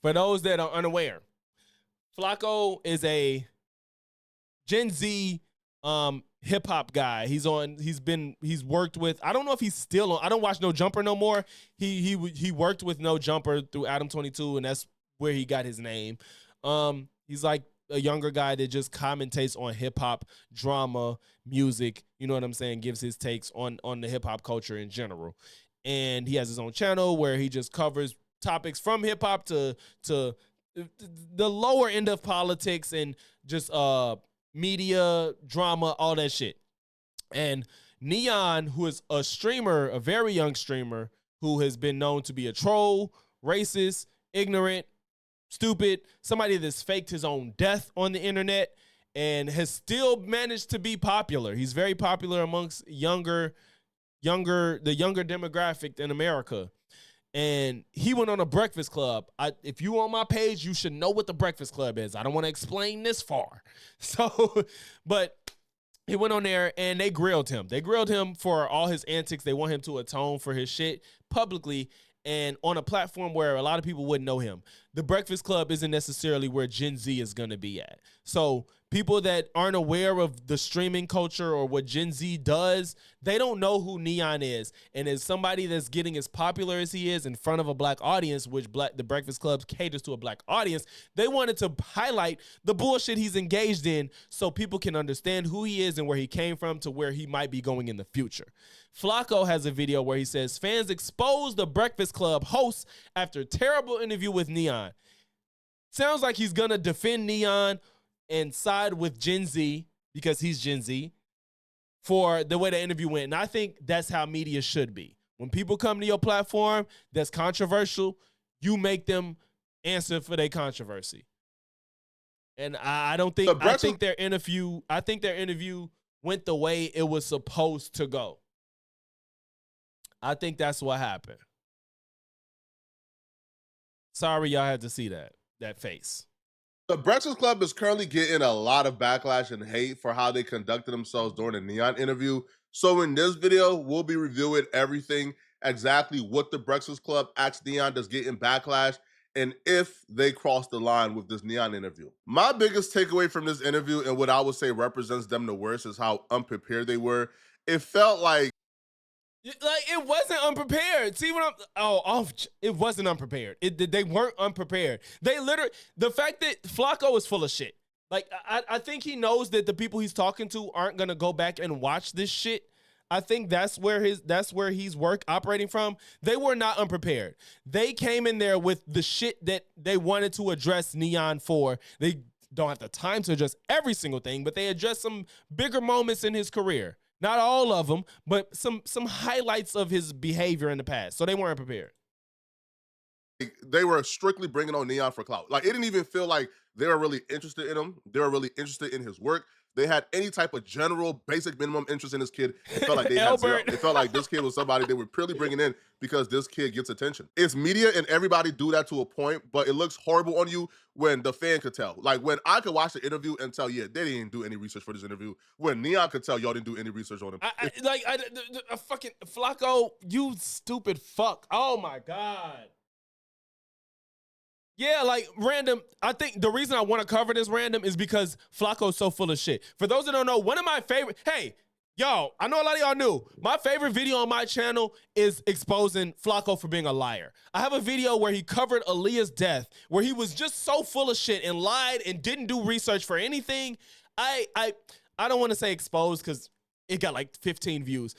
For those that are unaware, Flakko is a Gen Z hip hop guy. He's worked with, I don't know if he's still on, I don't watch No Jumper no more. He worked with No Jumper through Adam 22, and that's where he got his name. He's like a younger guy that just commentates on hip hop, drama, music, you know what I'm saying, gives his takes on the hip hop culture in general. And he has his own channel where he just covers topics from hip hop to the lower end of politics and just media, drama, all that shit. And N3on, who is a streamer, a very young streamer, who has been known to be a troll, racist, ignorant, stupid, somebody that's faked his own death on the internet and has still managed to be popular. He's very popular amongst the younger demographic in America. And he went on a Breakfast Club. If you on my page, you should know what the Breakfast Club is. I don't want to explain this far. So, but he went on there and they grilled him. They grilled him for all his antics. They want him to atone for his shit publicly and on a platform where a lot of people wouldn't know him. The Breakfast Club isn't necessarily where Gen Z is going to be at. So people that aren't aware of the streaming culture or what Gen Z does, they don't know who N3on is. And as somebody that's getting as popular as he is in front of a black audience, which the Breakfast Club caters to a black audience, they wanted to highlight the bullshit he's engaged in so people can understand who he is and where he came from to where he might be going in the future. Flakko has a video where he says, fans expose the Breakfast Club host after terrible interview with N3on. Sounds like he's going to defend N3on and side with Gen Z, because he's Gen Z, for the way the interview went. And I think that's how media should be. When people come to your platform that's controversial, you make them answer for their controversy. And I think their interview went the way it was supposed to go. I think that's what happened. Sorry y'all had to see that face. The Breakfast Club is currently getting a lot of backlash and hate for how they conducted themselves during the N3on interview. So in this video, we'll be reviewing everything, exactly what the Breakfast Club asked N3on that's getting backlash, and if they crossed the line with this N3on interview. My biggest takeaway from this interview, and what I would say represents them the worst, is how unprepared they were. It felt like it wasn't unprepared. See what it wasn't unprepared. They weren't unprepared. They literally, the fact that Flakko is full of shit. Like, I think he knows that the people he's talking to aren't gonna go back and watch this shit. I think that's where he's operating from. They were not unprepared. They came in there with the shit that they wanted to address N3on for. They don't have the time to address every single thing, but they addressed some bigger moments in his career. Not all of them, but some highlights of his behavior in the past. So they weren't prepared. They were strictly bringing on N3on for clout. Like, it didn't even feel like they were really interested in him. They were really interested in his work. They had any type of general, basic, minimum interest in this kid. It felt like they had zero. It felt like this kid was somebody they were purely bringing in because this kid gets attention. It's media and everybody do that to a point, but it looks horrible on you when the fan could tell. Like, when I could watch the interview and tell, yeah, they didn't do any research for this interview. When N3on could tell y'all didn't do any research on him. Fucking Flakko, you stupid fuck. Oh my God. Yeah, like, random. I think the reason I want to cover this random is because Flakko's so full of shit. For those that don't know, one of my favorite, hey, y'all, I know a lot of y'all knew, my favorite video on my channel is exposing Flakko for being a liar. I have a video where he covered Aaliyah's death, where he was just so full of shit and lied and didn't do research for anything. I don't want to say exposed because it got like 15 views.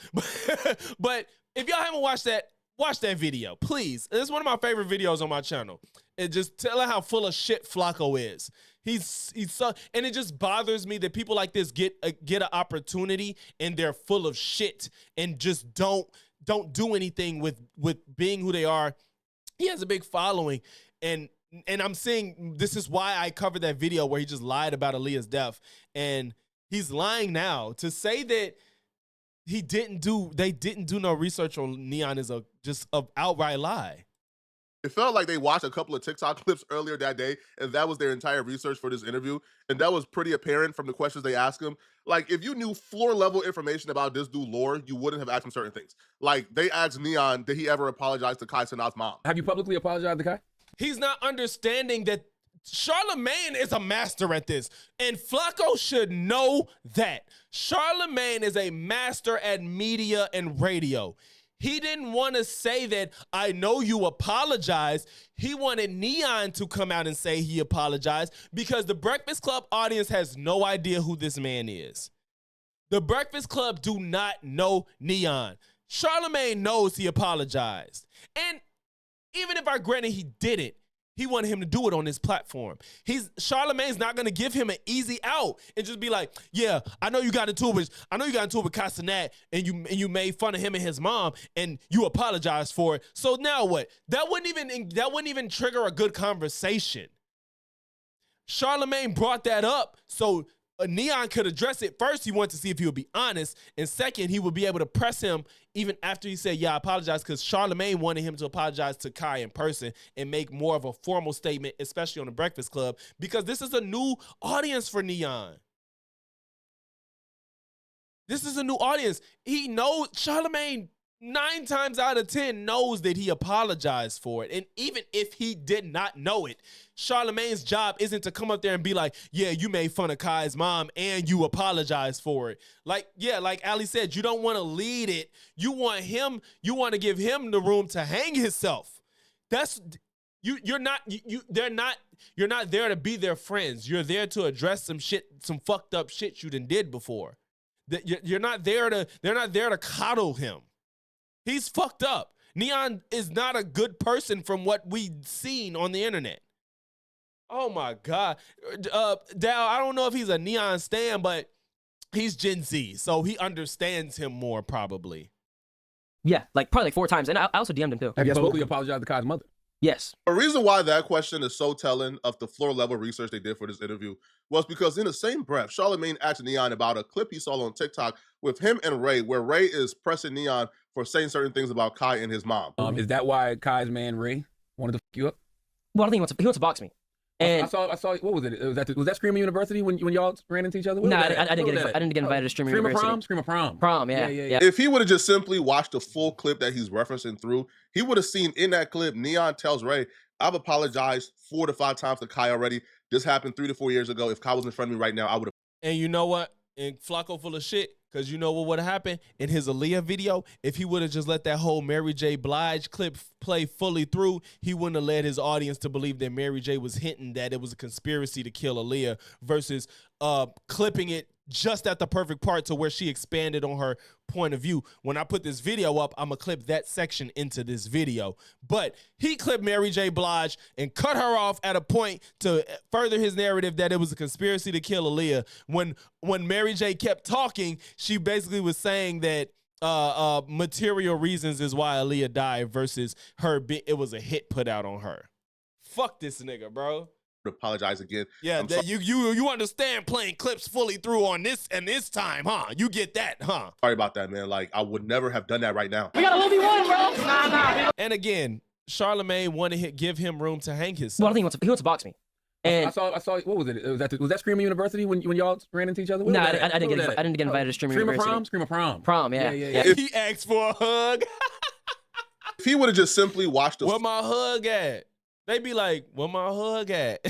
But if y'all haven't watched that, watch that video, please. It's one of my favorite videos on my channel. It just telling how full of shit Flakko is. He's so, and it just bothers me that people like this get an opportunity and they're full of shit and just don't do anything with being who they are. He has a big following, and I'm saying this is why I covered that video where he just lied about Aaliyah's death, and he's lying now. To say that they didn't do no research on N3on is just an outright lie. It felt like they watched a couple of TikTok clips earlier that day, and that was their entire research for this interview. And that was pretty apparent from the questions they asked him. Like, if you knew floor-level information about this dude lore, you wouldn't have asked him certain things. Like, they asked N3on, did he ever apologize to Kai Cenat's mom? Have you publicly apologized to Kai? He's not understanding that Charlemagne is a master at this, and Flakko should know that. Charlemagne is a master at media and radio. He didn't want to say that, I know you apologize. He wanted N3on to come out and say he apologized because the Breakfast Club audience has no idea who this man is. The Breakfast Club do not know N3on. Charlemagne knows he apologized. And even if I granted he didn't, he wanted him to do it on his platform. Charlemagne's not gonna give him an easy out and just be like, yeah, I know you got into it with Castanet and you made fun of him and his mom and you apologized for it. So now what? That wouldn't even trigger a good conversation. Charlemagne brought that up so N3on could address it. First, he wanted to see if he would be honest, and second, he would be able to press him even after he said, yeah, I apologize, because Charlemagne wanted him to apologize to Kai in person and make more of a formal statement, especially on the Breakfast Club, because this is a new audience for N3on. This is a new audience. He knows, Charlemagne 9 times out of 10 knows that he apologized for it. And even if he did not know it, Charlemagne's job isn't to come up there and be like, yeah, you made fun of Kai's mom and you apologized for it. Like, yeah, like Ali said, you don't want to lead it. You want to give him the room to hang himself. You're not there to be their friends. You're there to address some fucked up shit you done did before. They're not there to coddle him. He's fucked up. N3on is not a good person from what we've seen on the internet. Oh my God. Dal, I don't know if he's a N3on stan, but he's Gen Z, so he understands him more probably. Yeah, probably 4 times. And I also DM'd him too. Have you publicly apologized to Kai's mother? Yes. The reason why that question is so telling of the floor level research they did for this interview was because in the same breath, Charlemagne asked N3on about a clip he saw on TikTok with him and Ray, where Ray is pressing N3on for saying certain things about Kai and his mom. Is that why Kai's man Ray wanted to fuck you up? Well, I think he wants to box me. And I saw. What was it? Was that Screamer University when y'all ran into each other? No, I didn't get invited to Screamer University. Screamer Prom. Prom, yeah. If he would have just simply watched the full clip that he's referencing through, he would have seen in that clip N3on tells Ray, I've apologized 4 to 5 times to Kai already. This happened 3 to 4 years ago. If Kai was in front of me right now, I would have. And you know what? And Flakko full of shit, because you know what would have happened in his Aaliyah video? If he would have just let that whole Mary J. Blige clip play fully through, he wouldn't have led his audience to believe that Mary J. was hinting that it was a conspiracy to kill Aaliyah versus clipping it just at the perfect part to where she expanded on her point of view. When I put this video up, I'm going to clip that section into this video. But he clipped Mary J. Blige and cut her off at a point to further his narrative that it was a conspiracy to kill Aaliyah. When Mary J. kept talking, she basically was saying that material reasons is why Aaliyah died versus it was a hit put out on her. Fuck this nigga, bro. Apologize again. Yeah, that you understand playing clips fully through on this and this time, huh? You get that, huh? Sorry about that, man. Like, I would never have done that right now. We got a 1v1, bro. Nah. And again, Charlemagne wanted to give him room to hang himself. Well, I think he wants to box me. And I saw. What was it? Was that Screamer University when y'all ran into each other? No, I didn't get invited to Screamer University. Screamer Prom. Prom, yeah. He asked for a hug. If he would have just simply watched the where my hug at? They be like, where my hug at?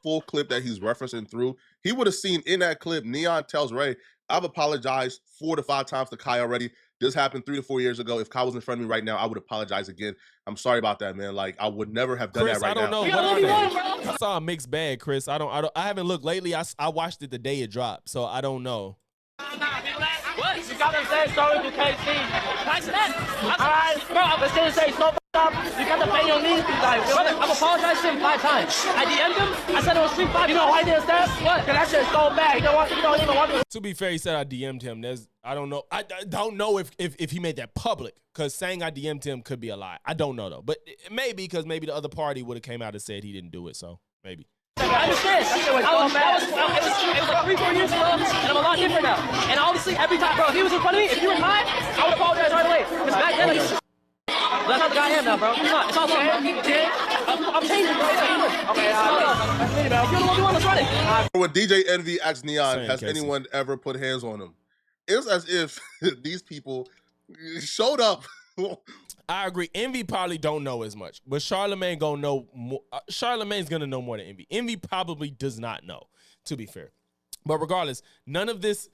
full clip that he's referencing through, he would have seen in that clip N3on tells Ray, I've apologized 4 to 5 times to Kai already. This happened 3 to 4 years ago. If Kai was in front of me right now, I would apologize again. I'm sorry about that, man. Like, I would never have done Chris, that right now. I don't know. I saw a mixed bag, Chris. I haven't looked lately. I watched it the day it dropped, so I don't know. What? You gotta say sorry to KC. Nice that. Alright, bro, I'm gonna say so up. You gotta bend your knees, like, brother, I've apologized to him 5 times. I DM'd him. I said it was 3-5. You know why he didn't step? What? Cause that shit's so bad. You don't even want to. To be fair, he said I DM'd him. I don't know. I don't know if he made that public, because saying I DM'd him could be a lie. I don't know though, but maybe because maybe the other party would have came out and said he didn't do it. So maybe. I understand. It was like 3-4 years ago, and I'm a lot different now. And obviously, every time, bro, if he was in front of me, if you were mine, I would apologize right away. Because back then, that's how the guy am now, bro. It's all okay. I'm changing, bro. Okay, if you're the one who wants to run it. When DJ Envy asked N3on, has Casey. anyone ever put hands on him? It's as if these people showed up. I agree. Envy probably don't know as much, but Charlamagne gonna know more. Charlamagne's gonna know more than Envy. Envy probably does not know, to be fair. But regardless, none of this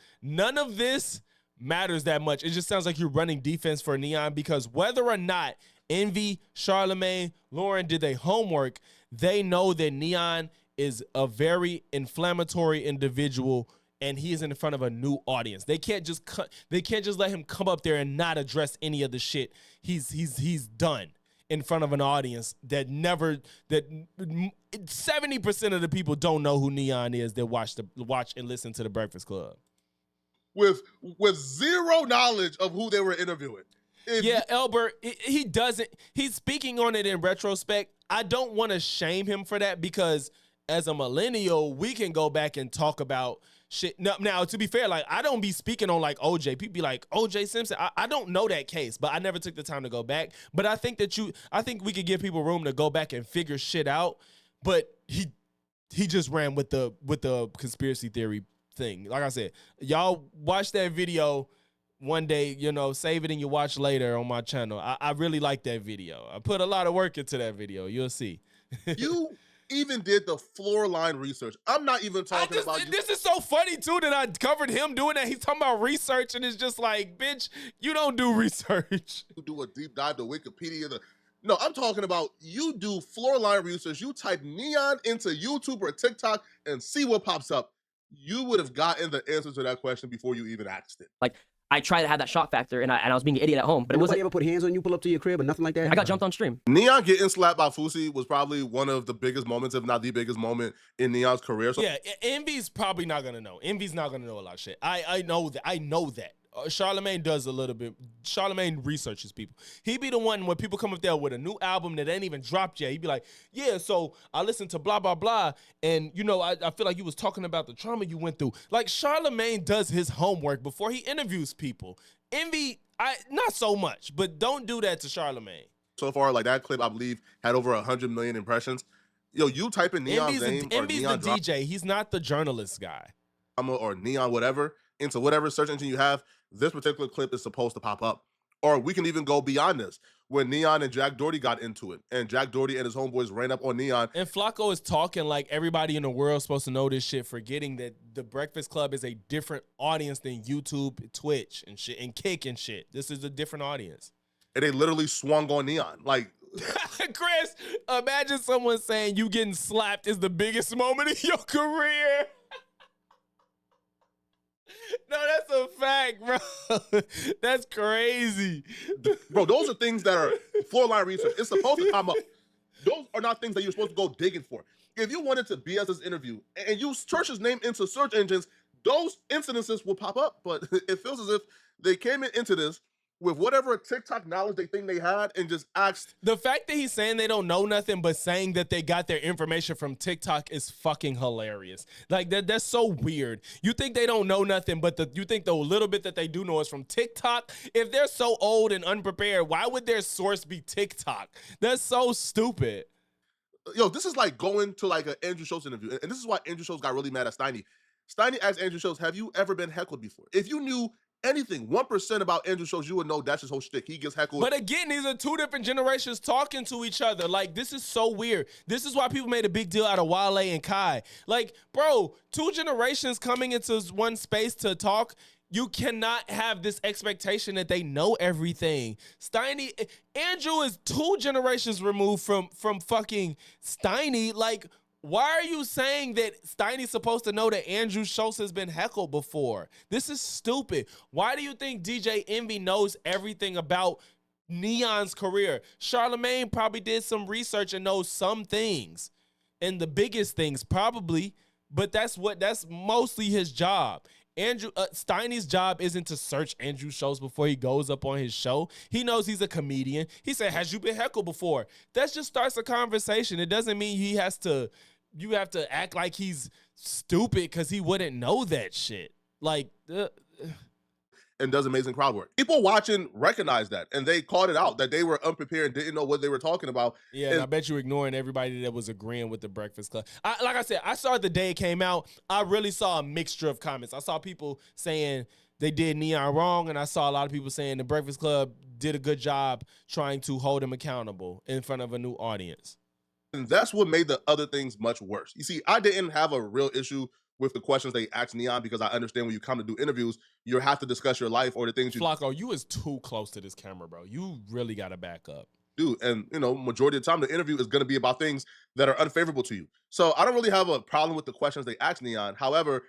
matters that much. It just sounds like you're running defense for N3on, because whether or not Envy, Charlamagne, Lauren did their homework, they know that N3on is a very inflammatory individual, and he is in front of a new audience. They can't just let him come up there and not address any of the shit he's done in front of an audience that 70% of the people don't know who N3on is that watch and listen to the Breakfast Club. With zero knowledge of who they were interviewing. Yeah, Elbert, he doesn't. He's speaking on it in retrospect. I don't want to shame him for that, because as a millennial, we can go back and talk about shit. Now, to be fair, like, I don't be speaking on like OJ. People be like, OJ Simpson. I don't know that case, but I never took the time to go back. But I think we could give people room to go back and figure shit out. But he just ran with the conspiracy theory thing. Like I said, y'all watch that video one day, save it and you watch later on my channel. I really like that video. I put a lot of work into that video. You'll see. You even did the floor line research. I'm not even talking about you. This is so funny too that I covered him doing that. He's talking about research, and it's just like, bitch, you don't do research. You do a deep dive to Wikipedia. No, I'm talking about you do floor line research. You type N3on into YouTube or TikTok and see what pops up. You would have gotten the answer to that question before you even asked it. Like, I tried to have that shock factor, and I was being an idiot at home, but it wasn't. Nobody ever put hands on you, pull up to your crib, or nothing like that? I got jumped on stream. N3on getting slapped by Fousey was probably one of the biggest moments, if not the biggest moment in N3on's career. So yeah, Envy's probably not gonna know. Envy's not gonna know a lot of shit. I know that. I know that. Charlamagne does a little bit. Charlamagne researches people. He be the one when people come up there with a new album that ain't even dropped yet. He'd be like, yeah, so I listened to blah, blah, blah. And, I feel like you was talking about the trauma you went through. Like, Charlamagne does his homework before he interviews people. Envy, not so much, but don't do that to Charlamagne. So far, like, that clip, I believe, had over 100 million impressions. Yo, you type in N3on's name or Envy's N3on the DJ. He's not the journalist guy. Or N3on whatever into whatever search engine you have. This particular clip is supposed to pop up. Or we can even go beyond this. When N3on and Jack Doherty got into it, and Jack Doherty and his homeboys ran up on N3on. And Flakko is talking like everybody in the world is supposed to know this shit, forgetting that the Breakfast Club is a different audience than YouTube, Twitch, and shit, and Kick and shit. This is a different audience. And they literally swung on N3on. Like, Chris, imagine someone saying you getting slapped is the biggest moment in your career. No, that's a fact, bro. That's crazy. Bro, those are things that are floor line research. It's supposed to come up. Those are not things that you're supposed to go digging for. If you wanted to BS this interview and use Church's name into search engines, those incidences will pop up. But it feels as if they came into this with whatever TikTok knowledge they think they had and just asked. The fact that he's saying they don't know nothing but saying that they got their information from TikTok is fucking hilarious. Like, that's so weird. You think they don't know nothing, but you think the little bit that they do know is from TikTok? If they're so old and unprepared, why would their source be TikTok? That's so stupid. Yo, this is like going to like an Andrew Schultz interview. And this is why Andrew Schultz got really mad at Steiny. Steiny asked Andrew Schultz, have you ever been heckled before? If you knew anything, 1% about Andrew Schultz, you would know that's his whole shtick. He gets heckled. But again, these are two different generations talking to each other. Like, this is so weird. This is why people made a big deal out of Wale and Kai. Like, bro, two generations coming into one space to talk. You cannot have this expectation that they know everything. Andrew is 2 generations removed from fucking Steiny. Like, why are you saying that Steiny's supposed to know that Andrew Schultz has been heckled before? This is stupid. Why do you think DJ Envy knows everything about N3on's career? Charlamagne probably did some research and knows some things. And the biggest things probably, but that's mostly his job. Steiny's job isn't to search Andrew Schultz before he goes up on his show. He knows he's a comedian. He said, has you been heckled before? That just starts a conversation. It doesn't mean you have to act like he's stupid because he wouldn't know that shit. Like, and does amazing crowd work. People watching recognize that, and they called it out, that they were unprepared and didn't know what they were talking about. Yeah, and I bet you're ignoring everybody that was agreeing with the Breakfast Club. Like I said, I saw it the day it came out. I really saw a mixture of comments. I saw people saying they did N3on wrong, and I saw a lot of people saying the Breakfast Club did a good job trying to hold him accountable in front of a new audience. And that's what made the other things much worse. You see, I didn't have a real issue with the questions they asked N3on because I understand when you come to do interviews, you have to discuss your life or the things you Flakko, you is too close to this camera, bro. You really got to back up. do. And, you know, majority of the time, the interview is going to be about things that are unfavorable to you. So I don't really have a problem with the questions they asked N3on. However,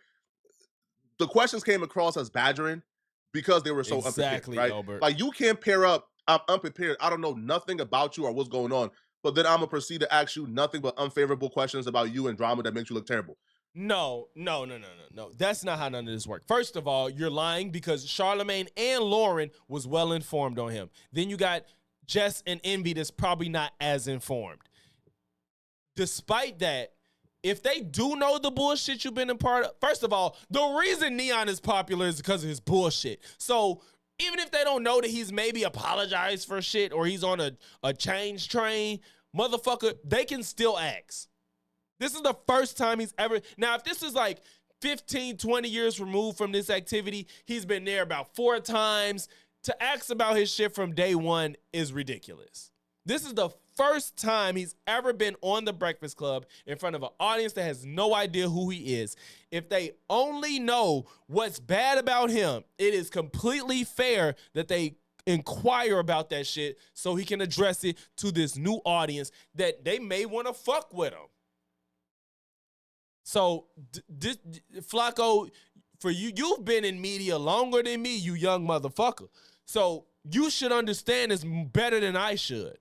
the questions came across as badgering because they were so Exactly, unprepared, right? Albert. Like, you can't pair up, I'm unprepared, I don't know nothing about you or what's going on, but then I'm going to proceed to ask you nothing but unfavorable questions about you and drama that makes you look terrible. No. That's not how none of this works. First of all, you're lying because Charlamagne and Lauren was well informed on him. Then you got Jess and Envy that's probably not as informed. Despite that, if they do know the bullshit you've been a part of, first of all, the reason N3on is popular is because of his bullshit. So even if they don't know that he's maybe apologized for shit or he's on a change train, motherfucker, they can still ask. This is the first time he's ever... Now, if this is like 15, 20 years removed from this activity, he's been there about 4 times. To ask about his shit from day one is ridiculous. This is the first time he's ever been on the Breakfast Club in front of an audience that has no idea who he is. If they only know what's bad about him, it is completely fair that they inquire about that shit so he can address it to this new audience that they may want to fuck with him. So, Flakko, for you, you've been in media longer than me, you young motherfucker. So you should understand this better than I should.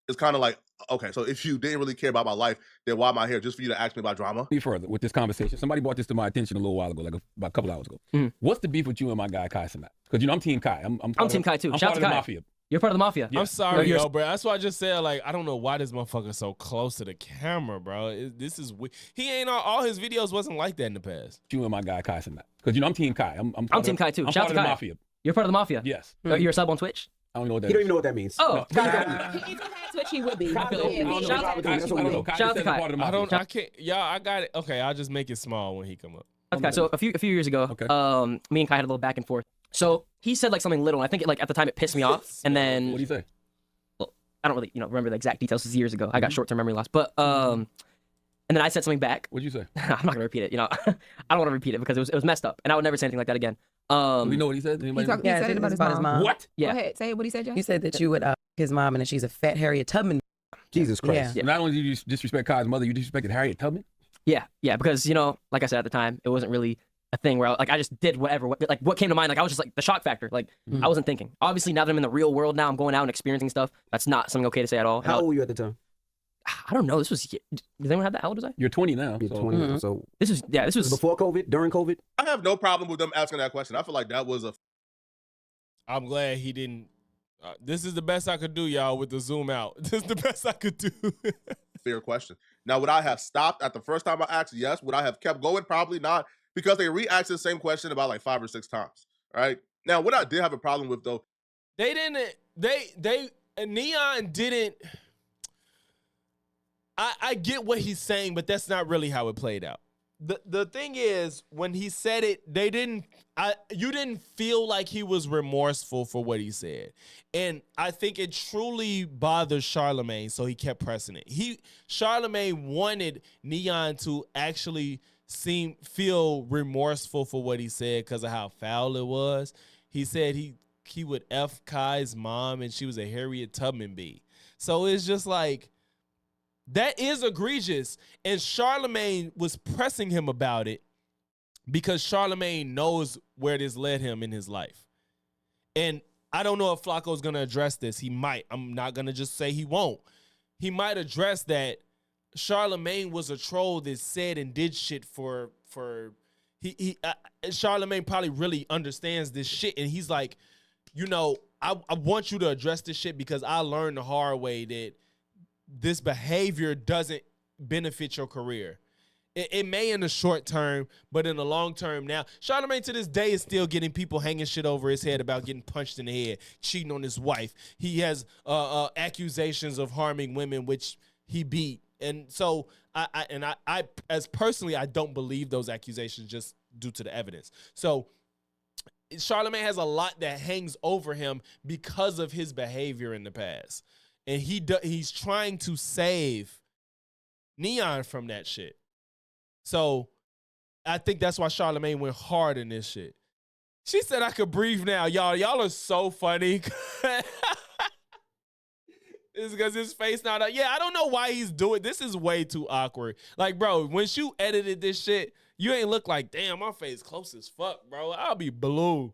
It's kind of like, okay, so if you didn't really care about my life, then why am I here? Just for you to ask me about drama? Be further with this conversation. Somebody brought this to my attention a little while ago, like about a couple hours ago. What's the beef with you and my guy Kai Sinat? Because, you know, I'm Team Kai. I'm Team Kai, too. I'm Shout part out of to the Kai. mafia. You're part of the mafia. I'm sorry, you're- yo, bro. That's why I just said, like, I don't know why this motherfucker so close to the camera, bro. This is weird. He ain't all his videos wasn't like that in the past. You and my guy Kai Sinat. Because, you know, I'm Team Kai. I'm Team Kai, too. I'm Shout out part to of the Kai. mafia. You're part of the mafia. Yes. You're a sub on Twitch? I don't know what that He don't is. even know what that means. Oh, If he had Twitch, he would be. Shout out to I don't know. Kai Shout out just to said Kai. I'm part of the I mafia. don't. I can't. Y'all, I got it. Okay, I'll just make it small when he come up. Okay, so a few years ago, Okay. me and Kai had a little back and forth. So he said like something little, and I think like at the time it pissed me off. And then What do you say? I don't really remember the exact details. This is years ago. I got short-term memory loss. But and then I said something back. What'd you say? I'm not gonna repeat it. You know, I don't want to repeat it because it was messed up, and I would never say anything like that again. Do we know what he said? He Anybody talked know? he said it about his mom. What? Yeah. Go ahead, say what he said, Joe. He said that you would his mom and that she's a fat Harriet Tubman. Jesus Christ. Yeah. Not only did you disrespect Kai's mother, you disrespected Harriet Tubman? Yeah, because you know, like I said at the time, it wasn't really a thing where I just did whatever, what came to mind. Like I was just like the shock factor. Like I wasn't thinking. Obviously, now that I'm in the real world, now I'm going out and experiencing stuff. That's not something okay to say at all. How old were you at the time? I don't know. This was. Does anyone have that? How old was I? You're 20 now. You're so- 20. So This was before COVID, during COVID? I have no problem with them asking that question. I feel like that was a I'm glad he didn't. This is the best I could do, y'all, with the zoom out. This is the best I could do. fair question. Now, would I have stopped at the first time I asked? Yes. Would I have kept going? Probably not, because they re-asked the same question about like 5 or 6 times. Right? Now, what I did have a problem with though, They didn't. N3on didn't. I get what he's saying, but that's not really how it played out. The thing is, when he said it, you didn't feel like he was remorseful for what he said. And I think it truly bothered Charlamagne, so he kept pressing it. Charlamagne wanted N3on to actually feel remorseful for what he said because of how foul it was. He said he would F Kai's mom and she was a Harriet Tubman bee. So it's just like, that is egregious. And Charlamagne was pressing him about it because Charlamagne knows where this led him in his life. And I don't know if Flakko's going to address this. He might. I'm not going to just say he won't. He might address that Charlamagne was a troll that said and did shit for Charlamagne probably really understands this shit. And he's like, you know, I want you to address this shit because I learned the hard way that this behavior doesn't benefit your career. It may in the short term, but in the long term now, Charlamagne to this day is still getting people hanging shit over his head about getting punched in the head, cheating on his wife. He has accusations of harming women, which he beat. And so I as personally, I don't believe those accusations just due to the evidence. So Charlamagne has a lot that hangs over him because of his behavior in the past. And he's trying to save N3on from that shit. So I think that's why Charlamagne went hard in this shit. She said I could breathe now. Y'all are so funny. It's because his face not out. Yeah, I don't know why he's doing this. Is way too awkward. Like, bro, when you edited this shit, you ain't look like, damn, my face close as fuck, bro. I'll be blue.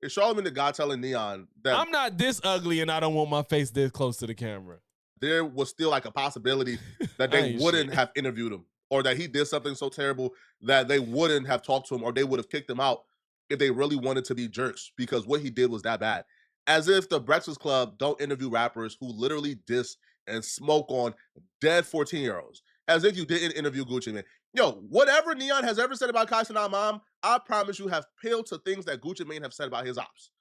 Is Charlamagne the guy telling N3on that I'm not this ugly and I don't want my face this close to the camera? there was still like a possibility that they wouldn't have interviewed him, or that he did something so terrible that they wouldn't have talked to him, or they would have kicked him out if they really wanted to be jerks, because what he did was that bad. As if the Breakfast Club don't interview rappers who literally diss and smoke on dead 14-year-olds. As if you didn't interview Gucci Mane. Yo, whatever N3on has ever said about Kai Cenat mom, I promise you have paled to things that Gucci Mane have said about his ops.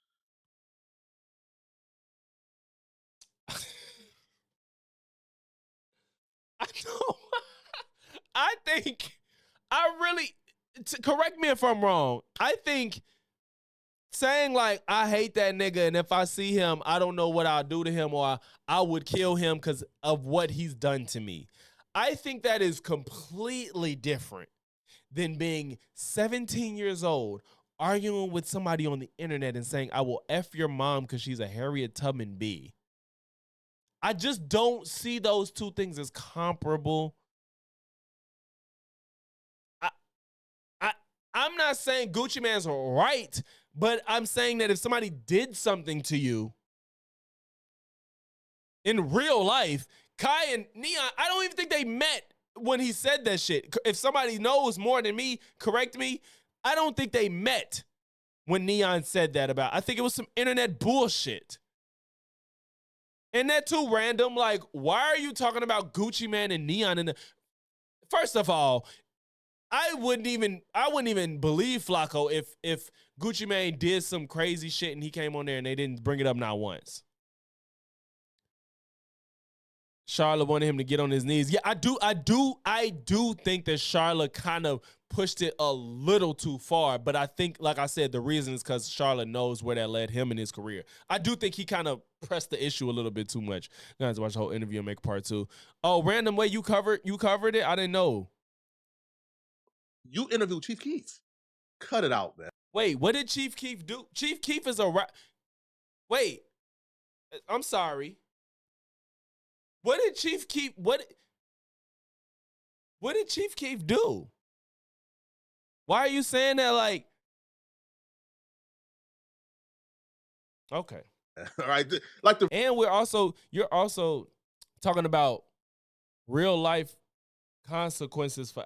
I know. I think, correct me if I'm wrong, I think saying like, I hate that nigga and if I see him, I don't know what I'll do to him, or I would kill him because of what he's done to me. I think that is completely different than being 17 years old, arguing with somebody on the internet and saying, I will F your mom because she's a Harriet Tubman B. I just don't see those two things as comparable. I'm not saying Gucci Mane's right, but I'm saying that if somebody did something to you in real life, Kai and N3on, I don't even think they met when he said that shit. If somebody knows more than me, correct me. I don't think they met when N3on said that about. I think it was some internet bullshit. And that too random. Like, why are you talking about Gucci Mane and N3on? First of all, I wouldn't even believe Flakko if Gucci Mane did some crazy shit and he came on there and they didn't bring it up not once. Charlotte wanted him to get on his knees. Yeah, I do think that Charlotte kind of pushed it a little too far, but I think, like I said, the reason is because Charlotte knows where that led him in his career. I do think he kind of pressed the issue a little bit too much. You guys watch the whole interview and make part 2. Oh, random way you covered it? I didn't know. You interviewed Chief Keef. Cut it out, man. Wait, what did Chief Keef do? Chief Keef is a Wait, I'm sorry. What did Chief Keef do? Why are you saying that like? Okay. All right. Like and you're also talking about real life consequences for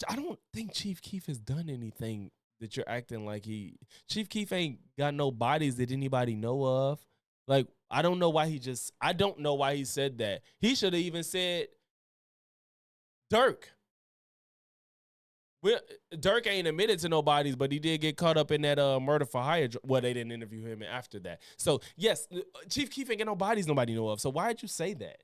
I don't think Chief Keef has done anything that you're acting like Chief Keef ain't got no bodies that anybody know of. Like, I don't know why he said that. He should have even said Dirk. Dirk ain't admitted to no bodies, but he did get caught up in that murder for hire. Well, they didn't interview him after that. So, yes, Chief Keef ain't got no bodies nobody know of. So why did you say that?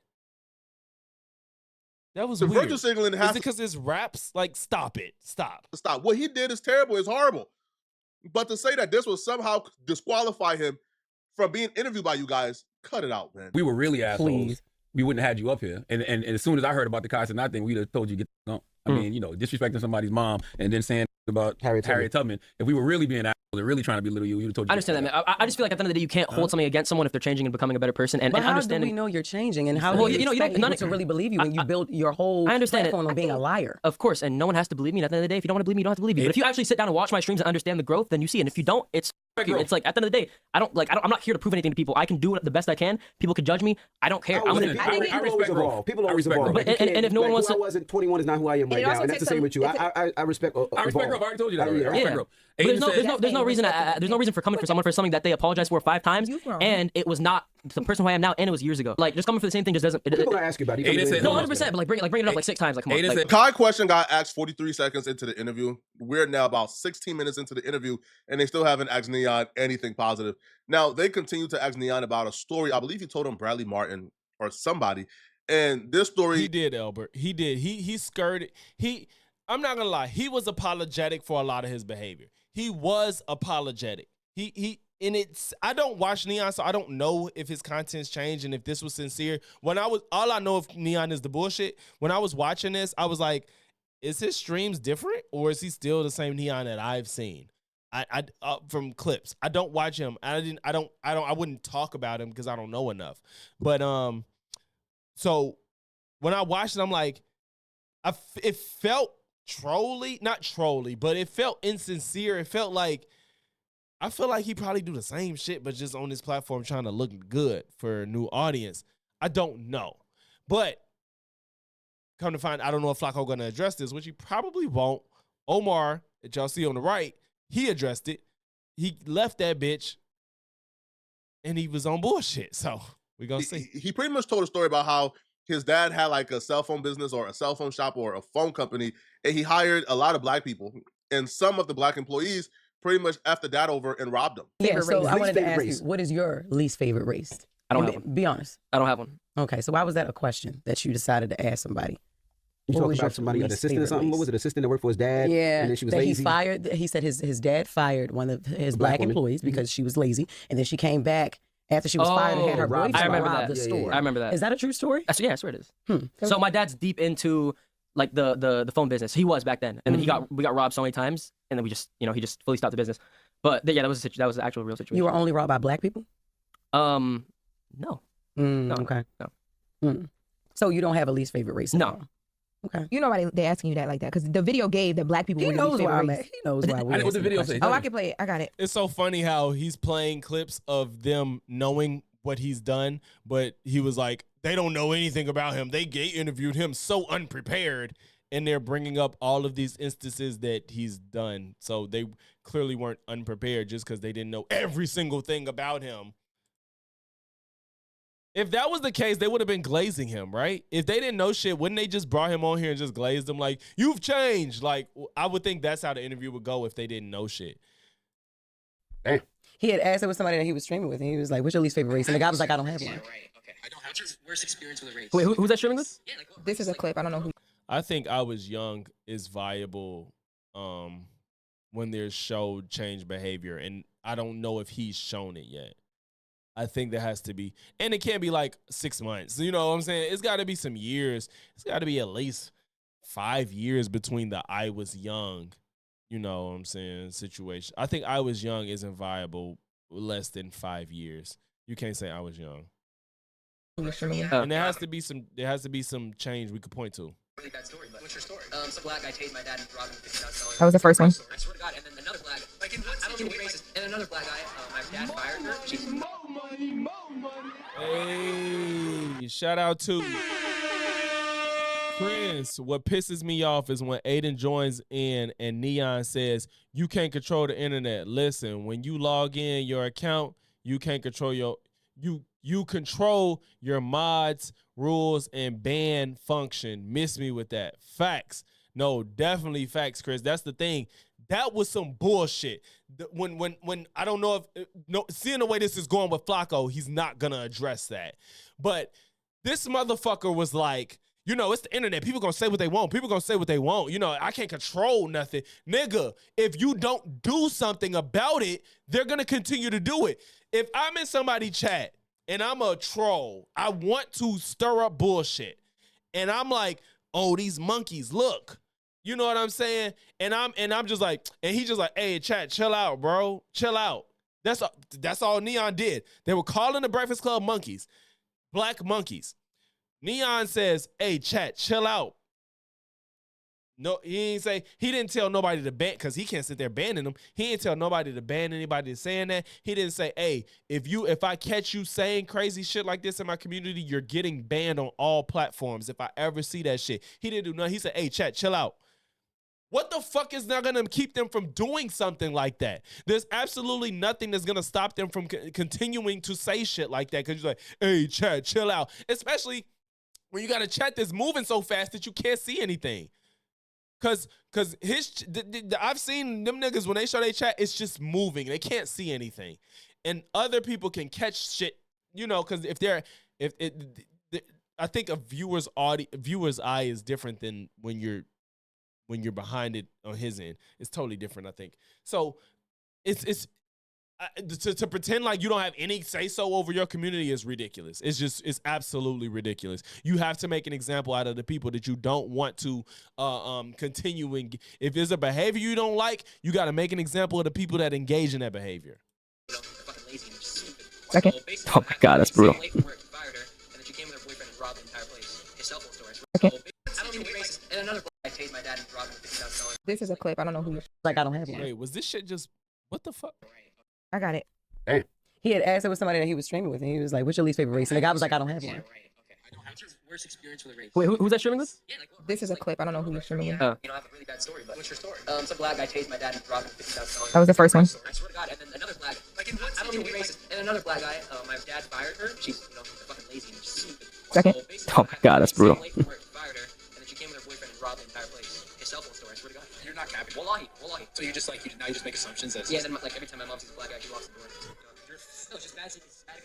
That was weird. Is it because his raps? Like, stop it. Stop. What he did is terrible. It's horrible. But to say that this will somehow disqualify him from being interviewed by you guys, cut it out, man. We were really assholes. Please. We wouldn't have had you up here. And as soon as I heard about the Kai Cenat thing, we'd have told you get on. I mean, disrespecting somebody's mom and then saying about Harriet Tubman. If we were really being assholes and really trying to belittle you, we'd have told you. I understand that, man. I just feel like at the end of the day, you can't hold something against someone if they're changing and becoming a better person. And how understanding. do we know you're changing? And how do you expect people to really believe you when you build your whole platform on being a liar? Of course, and no one has to believe me. At the end of the day, if you don't want to believe me, you don't have to believe me. But if you actually sit down and watch my streams and understand the growth, then you see. And if you don't, it's like at the end of the day, I'm not here to prove anything to people. I can do the best I can. People could judge me. I don't care. I respect evolve. People always evolve. And if no one wants to, who I was at 21 is not who I am right now, and that's the same with you. I respect. I respect Grove. I already told you that. I respect Grove. There's no reason for coming for someone for something that they apologized for 5 times, and it was not the person who I am now, and it was years ago. Like, just coming for the same thing just doesn't. People gonna ask you about it. No, 100%. But bring it up 6 times. Like, come on. The Kai question got asked 43 seconds into the interview. We're now about 16 minutes into the interview, and they still haven't asked N3on anything positive. Now they continue to ask N3on about a story. I believe he told him Bradley Martin or somebody, and this story he did, Albert. He did. He skirted. I'm not gonna lie, he was apologetic for a lot of his behavior. He was apologetic. And I don't watch N3on, so I don't know if his content's changed and if this was sincere. All I know of N3on is the bullshit. When I was watching this, I was like, is his streams different or is he still the same N3on that I've seen? I from clips. I don't watch him. I wouldn't talk about him because I don't know enough. But so when I watched it, I'm like, it felt not trolly, but it felt insincere. It felt like, I feel like he probably do the same shit, but just on this platform trying to look good for a new audience. I don't know. But come to find, I don't know if Flakko going to address this, which he probably won't. Omar, that y'all see on the right, he addressed it. He left that bitch, and he was on bullshit. So we going to see. He pretty much told a story about how his dad had like a cell phone business or a cell phone shop or a phone company, and he hired a lot of black people. And some of the black employees pretty much effed the dad over and robbed him. Yeah, so race. I wanted to Least ask favorite race. you, what is your least favorite race? I don't have one. Be honest. I don't have one. Okay, so why was that a question that you decided to ask somebody? You What talking was your about somebody, an least assistant or favorite something? race? What was it? Assistant that worked for his dad? Yeah, And then she was that lazy. he fired. He said his dad fired one of his black woman. employees because she was lazy, and then she came back after she was fired and had her robbed boyfriend I remember rob that. the Yeah, store. I remember that. Is that a true story? Yeah, I swear it is. So my dad's deep into like the phone business. He was back then, and then we got robbed so many times, and then we just he just fully stopped the business. But yeah, that was the actual real situation. You were only robbed by black people? No. No. Okay. No. So you don't have a least favorite race? No. Okay. You know why they asking you that like that? Because the video gave that black people He were knows your why I'm favorite at. race. He knows why I we're know what the asking video question. say. Oh, I can play it. I got it. It's so funny how he's playing clips of them knowing what he's done, but he was like, they don't know anything about him. They interviewed him so unprepared, and they're bringing up all of these instances that he's done. So they clearly weren't unprepared just because they didn't know every single thing about him. If that was the case, they would have been glazing him, right? If they didn't know shit, wouldn't they just brought him on here and just glazed him like, you've changed? Like, I would think that's how the interview would go if they didn't know shit. He had asked it with somebody that he was streaming with, and he was like, "What's your least favorite race?" And the guy was like, "I don't have one." Right. Okay. I don't have. What's your worst experience with a race? Wait, who's that streaming with? Yeah, like This is a clip. I don't know who. I think I Was Young is viable when there's showed change behavior, and I don't know if he's shown it yet. I think there has to be, and it can't be like 6 months. You know what I'm saying? It's got to be some years. It's got to be at least 5 years between the I Was Young, you know what I'm saying, situation. I think I Was Young isn't viable less than 5 years. You can't say I Was Young. And there has to be some change we could point to. really bad story, but what's your story? Some black guy tased my dad and robbed him $50,000. That was the first one. I swear to God. And then another black, like I don't know what racist. And another black guy, my dad fired her. She's Hey, shout out to Chris. What pisses me off is when Aiden joins in and N3on says, you can't control the internet. Listen, when you log in your account, you can't control you control your mods, rules, and ban function. Miss me with that. Facts. No, definitely facts, Chris. That's the thing. That was some bullshit. When I don't know if seeing the way this is going with Flakko, he's not gonna address that. But this motherfucker was like, you know, it's the internet. People gonna say what they want. People gonna say what they want. You know, I can't control nothing. Nigga, if you don't do something about it, they're gonna continue to do it. If I'm in somebody's chat and I'm a troll, I want to stir up bullshit. And I'm like, oh, these monkeys, look. You know what I'm saying? And I'm just like, and he just like, hey, chat, chill out, bro. Chill out. That's all N3on did. They were calling the Breakfast Club monkeys, black monkeys. N3on says, hey, chat, chill out. No, he didn't tell nobody to ban, because he can't sit there banning them. He didn't tell nobody to ban anybody that's saying that. He didn't say, hey, if I catch you saying crazy shit like this in my community, you're getting banned on all platforms if I ever see that shit. He didn't do nothing. He said, hey, chat, chill out. What the fuck is not going to keep them from doing something like that? There's absolutely nothing that's going to stop them from continuing to say shit like that, because you're like, hey, chat, chill out. Especially when you got a chat that's moving so fast that you can't see anything. Cause I've seen them niggas when they show their chat, it's just moving. They can't see anything, and other people can catch shit. You know, because I think a viewer's eye is different than when you're when you're behind it on his end. It's totally different, I think. So it's to pretend like you don't have any say so over your community is ridiculous. It's absolutely ridiculous. You have to make an example out of the people that you don't want to continue. If there's a behavior you don't like, you got to make an example of the people that engage in that behavior. Second. Oh my God, that's brutal. Okay. And another I tased my dad and robbed him $50,000. This is a clip. I don't know who. Like, I don't have one. Wait, was this shit just what the fuck? I got it. He had asked it with somebody that he was streaming with, and he was like, "What's your least favorite race?" And the guy was like, "I don't have one." I don't have your worst experience with a race. Wait, who's that streaming with? Yeah, like, This is a clip. I don't know who you're streaming with. you don't have a really bad story, but what's your story? Some black guy tased my dad and robbed him $50,000. That was the first one. I swear to God. And then another black, like in I don't mean to be racist. And another black guy, my dad fired her. She's fucking lazy and stupid. Second. Oh my God, that's brutal. Fired her, and then she came with her boyfriend and robbed the entire place. His cell phone story. I swear to God. You're not capping. Wallahi. So you just now you just make assumptions that. Yeah. Then like every time my mom sees a black guy, she walks the door. No, just bad.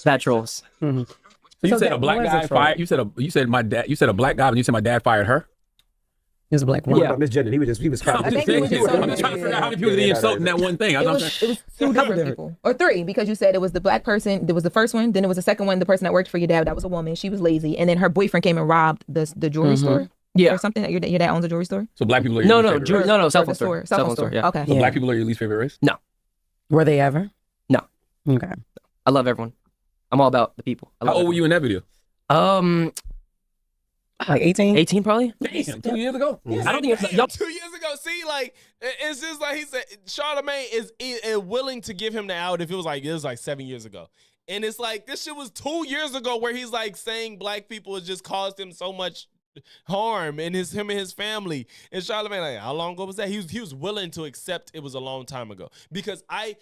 Bad trolls. So you said a black guy fired. You said my dad. You said a black guy, and you said my dad fired her. He was a black woman. Yeah, misgendered. He was I think he was just I'm just trying to figure out how many people did he insult in that one thing. It was two different people, or three, because you said it was the black person. There was the first one, then it was the second one. The person that worked for your dad, that was a woman. She was lazy, and then her boyfriend came and robbed the jewelry store. Yeah, or something. That your dad owns a jewelry store. So black people are your least favorite race? No, cell phone Or the store. Cell phone store. Yeah. Okay. So black people are your least favorite race? No. Were they ever? No. Okay. I love everyone. I'm all about the people. How old were you in that video? Like 18? 18 probably. Damn, 2 years ago. I don't think it's y'all. 2 years ago. See, like it's just like he said. Charlamagne is willing to give him the out if it was like 7 years ago, and it's like this shit was 2 years ago where he's like saying black people has just caused him so much harm and him and his family. And Charlamagne, like, how long ago was that? He was willing to accept it was a long time ago, because I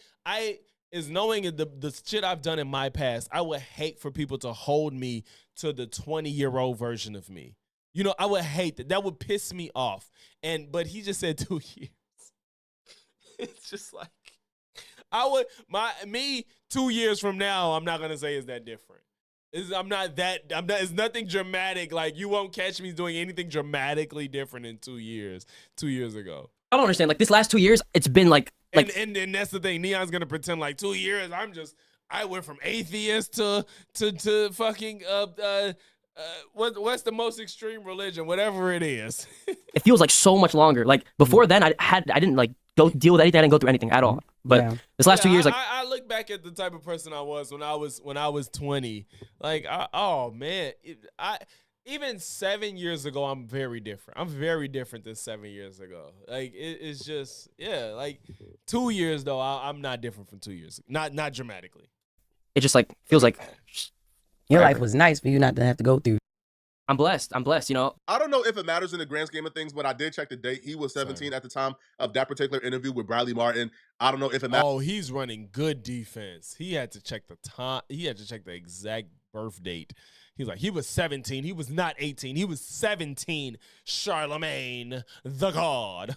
is knowing the shit I've done in my past. I would hate for people to hold me to the 20-year-old version of me. You know, I would hate that. That would piss me off. But he just said 2 years. It's just like me 2 years from now, I'm not gonna say is that different. It's nothing dramatic. Like, you won't catch me doing anything dramatically different in 2 years. 2 years ago. I don't understand. Like, this last 2 years, it's been like and that's the thing. N3on's gonna pretend like 2 years. I went from atheist to fucking what's the most extreme religion? Whatever it is. It feels like so much longer. Like, before then, I didn't like go deal with anything. I didn't go through anything at all. But this last 2 years, like, I look back at the type of person I was when I was 20. Like, oh man, even 7 years ago, I'm very different. I'm very different than 7 years ago. Like, it's just, yeah, like 2 years though, I'm not different from 2 years. Not dramatically. It just like feels like your life was nice for you not to have to go through. I'm blessed, you know. I don't know if it matters in the grand scheme of things, but I did check the date. He was 17 at the time of that particular interview with Bradley Martin. I don't know if it matters. Oh, he's running good defense. He had to check the time. He had to check the exact birth date. He's like, he was 17. He was not 18. He was 17. Charlamagne, the God.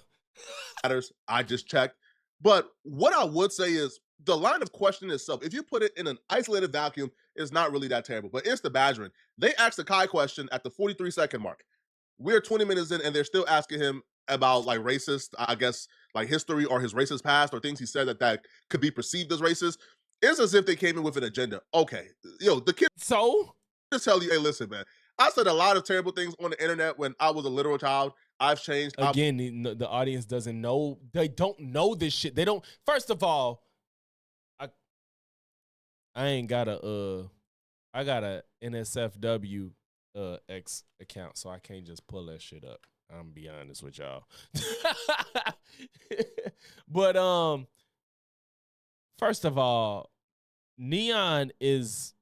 I just checked. But what I would say is the line of questioning itself, if you put it in an isolated vacuum, is not really that terrible. But it's the badgering. They asked the Kai question at the 43-second mark. We're 20 minutes in, and they're still asking him about, like, racist, I guess, like, history or his racist past or things he said that could be perceived as racist. It's as if they came in with an agenda. Okay, the kid. So? Just tell you, hey, listen, man. I said a lot of terrible things on the internet when I was a literal child. I've changed. Again, the audience doesn't know. They don't know this shit. They don't. First of all, I ain't got I got a NSFW X account, so I can't just pull that shit up. I'm gonna be honest with y'all. But first of all, N3on is.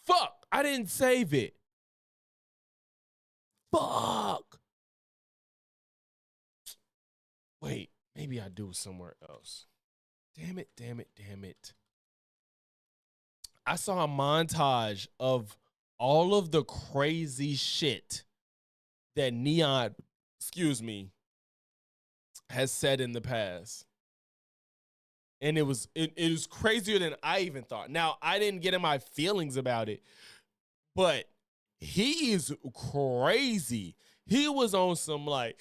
Fuck! I didn't save it. Fuck! Wait, maybe I do somewhere else. Damn it. I saw a montage of all of the crazy shit that N3on, has said in the past. And it was crazier than I even thought. Now, I didn't get in my feelings about it, but he is crazy. he was on some like,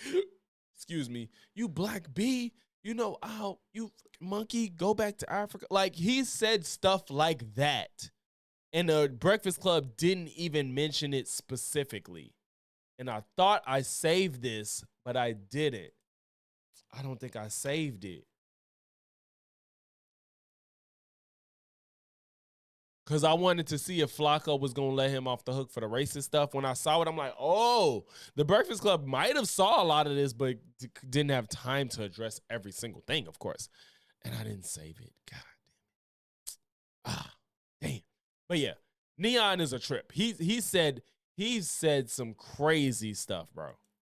excuse me, you black B, you know, you monkey, go back to Africa. Like, he said stuff like that. And the Breakfast Club didn't even mention it specifically. And I thought I saved this, but I didn't. I don't think I saved it. Because I wanted to see if Flakko was going to let him off the hook for the racist stuff. When I saw it, I'm like, oh, the Breakfast Club might have saw a lot of this, but didn't have time to address every single thing, of course. And I didn't save it. God damn it. Ah, damn. But yeah, N3on is a trip. He said some crazy stuff, bro.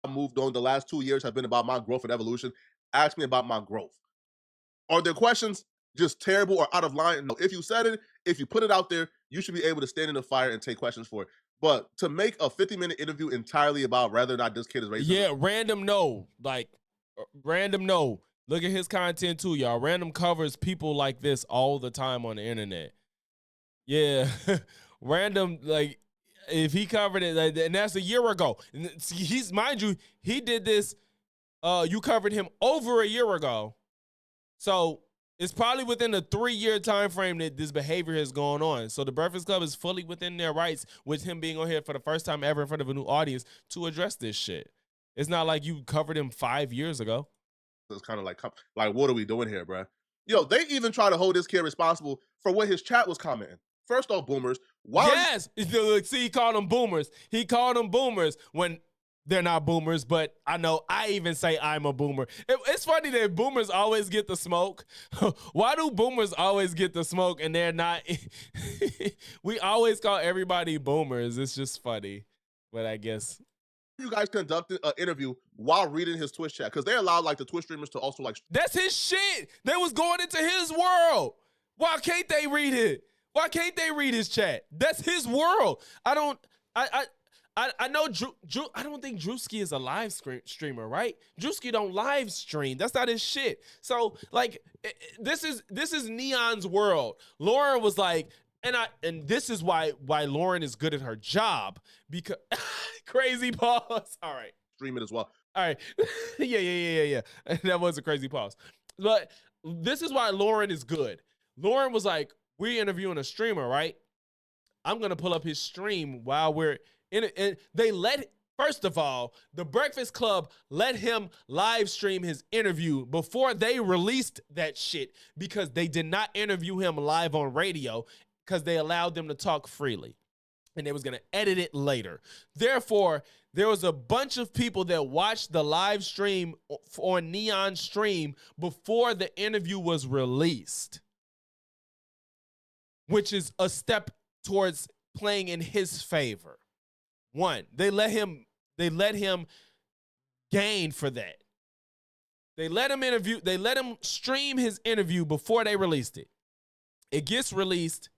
I moved on. The last 2 years have been about my growth and evolution. Ask me about my growth. Are there questions just terrible or out of line? No. If you said it, if you put it out there, you should be able to stand in the fire and take questions for it. But to make a 50-minute interview entirely about whether or not this kid is racist. Yeah, random no. Like, random no. Look at his content too, y'all. Random covers people like this all the time on the internet. Yeah. Random, like, if he covered it, like, and that's a year ago. And he's, mind you, he did this, you covered him over a year ago. So it's probably within the 3-year time frame that this behavior has gone on. So the Breakfast Club is fully within their rights with him being on here for the first time ever in front of a new audience to address this shit. It's not like you covered him 5 years ago. It's kind of like, what are we doing here, bro? Yo, they even try to hold this kid responsible for what his chat was commenting. First off, boomers. Why? Yes. See, he called them boomers. He called them boomers when they're not boomers, but I know I even say I'm a boomer. It's funny that boomers always get the smoke. Why do boomers always get the smoke and they're not? We always call everybody boomers. It's just funny, but I guess. You guys conducted an interview while reading his Twitch chat because they allowed like the Twitch streamers to also like. That's his shit. They was going into his world. Why can't they read it? Why can't they read his chat? That's his world. I know Drew, I don't think Drewski is a live streamer, right? Drewski don't live stream. That's not his shit. So like, this is N3on's world. Lauren was like, and this is why Lauren is good at her job, because crazy pause. All right. Stream it as well. All right. Yeah. That was a crazy pause. But this is why Lauren is good. Lauren was like, we're interviewing a streamer, right? I'm going to pull up his stream while we're in it. And they first of all, the Breakfast Club let him live stream his interview before they released that shit because they did not interview him live on radio because they allowed them to talk freely. And they was going to edit it later. Therefore, there was a bunch of people that watched the live stream on N3on stream before the interview was released, which is a step towards playing in his favor. One, they let him gain for that. They let him stream his interview before they released it. It gets released,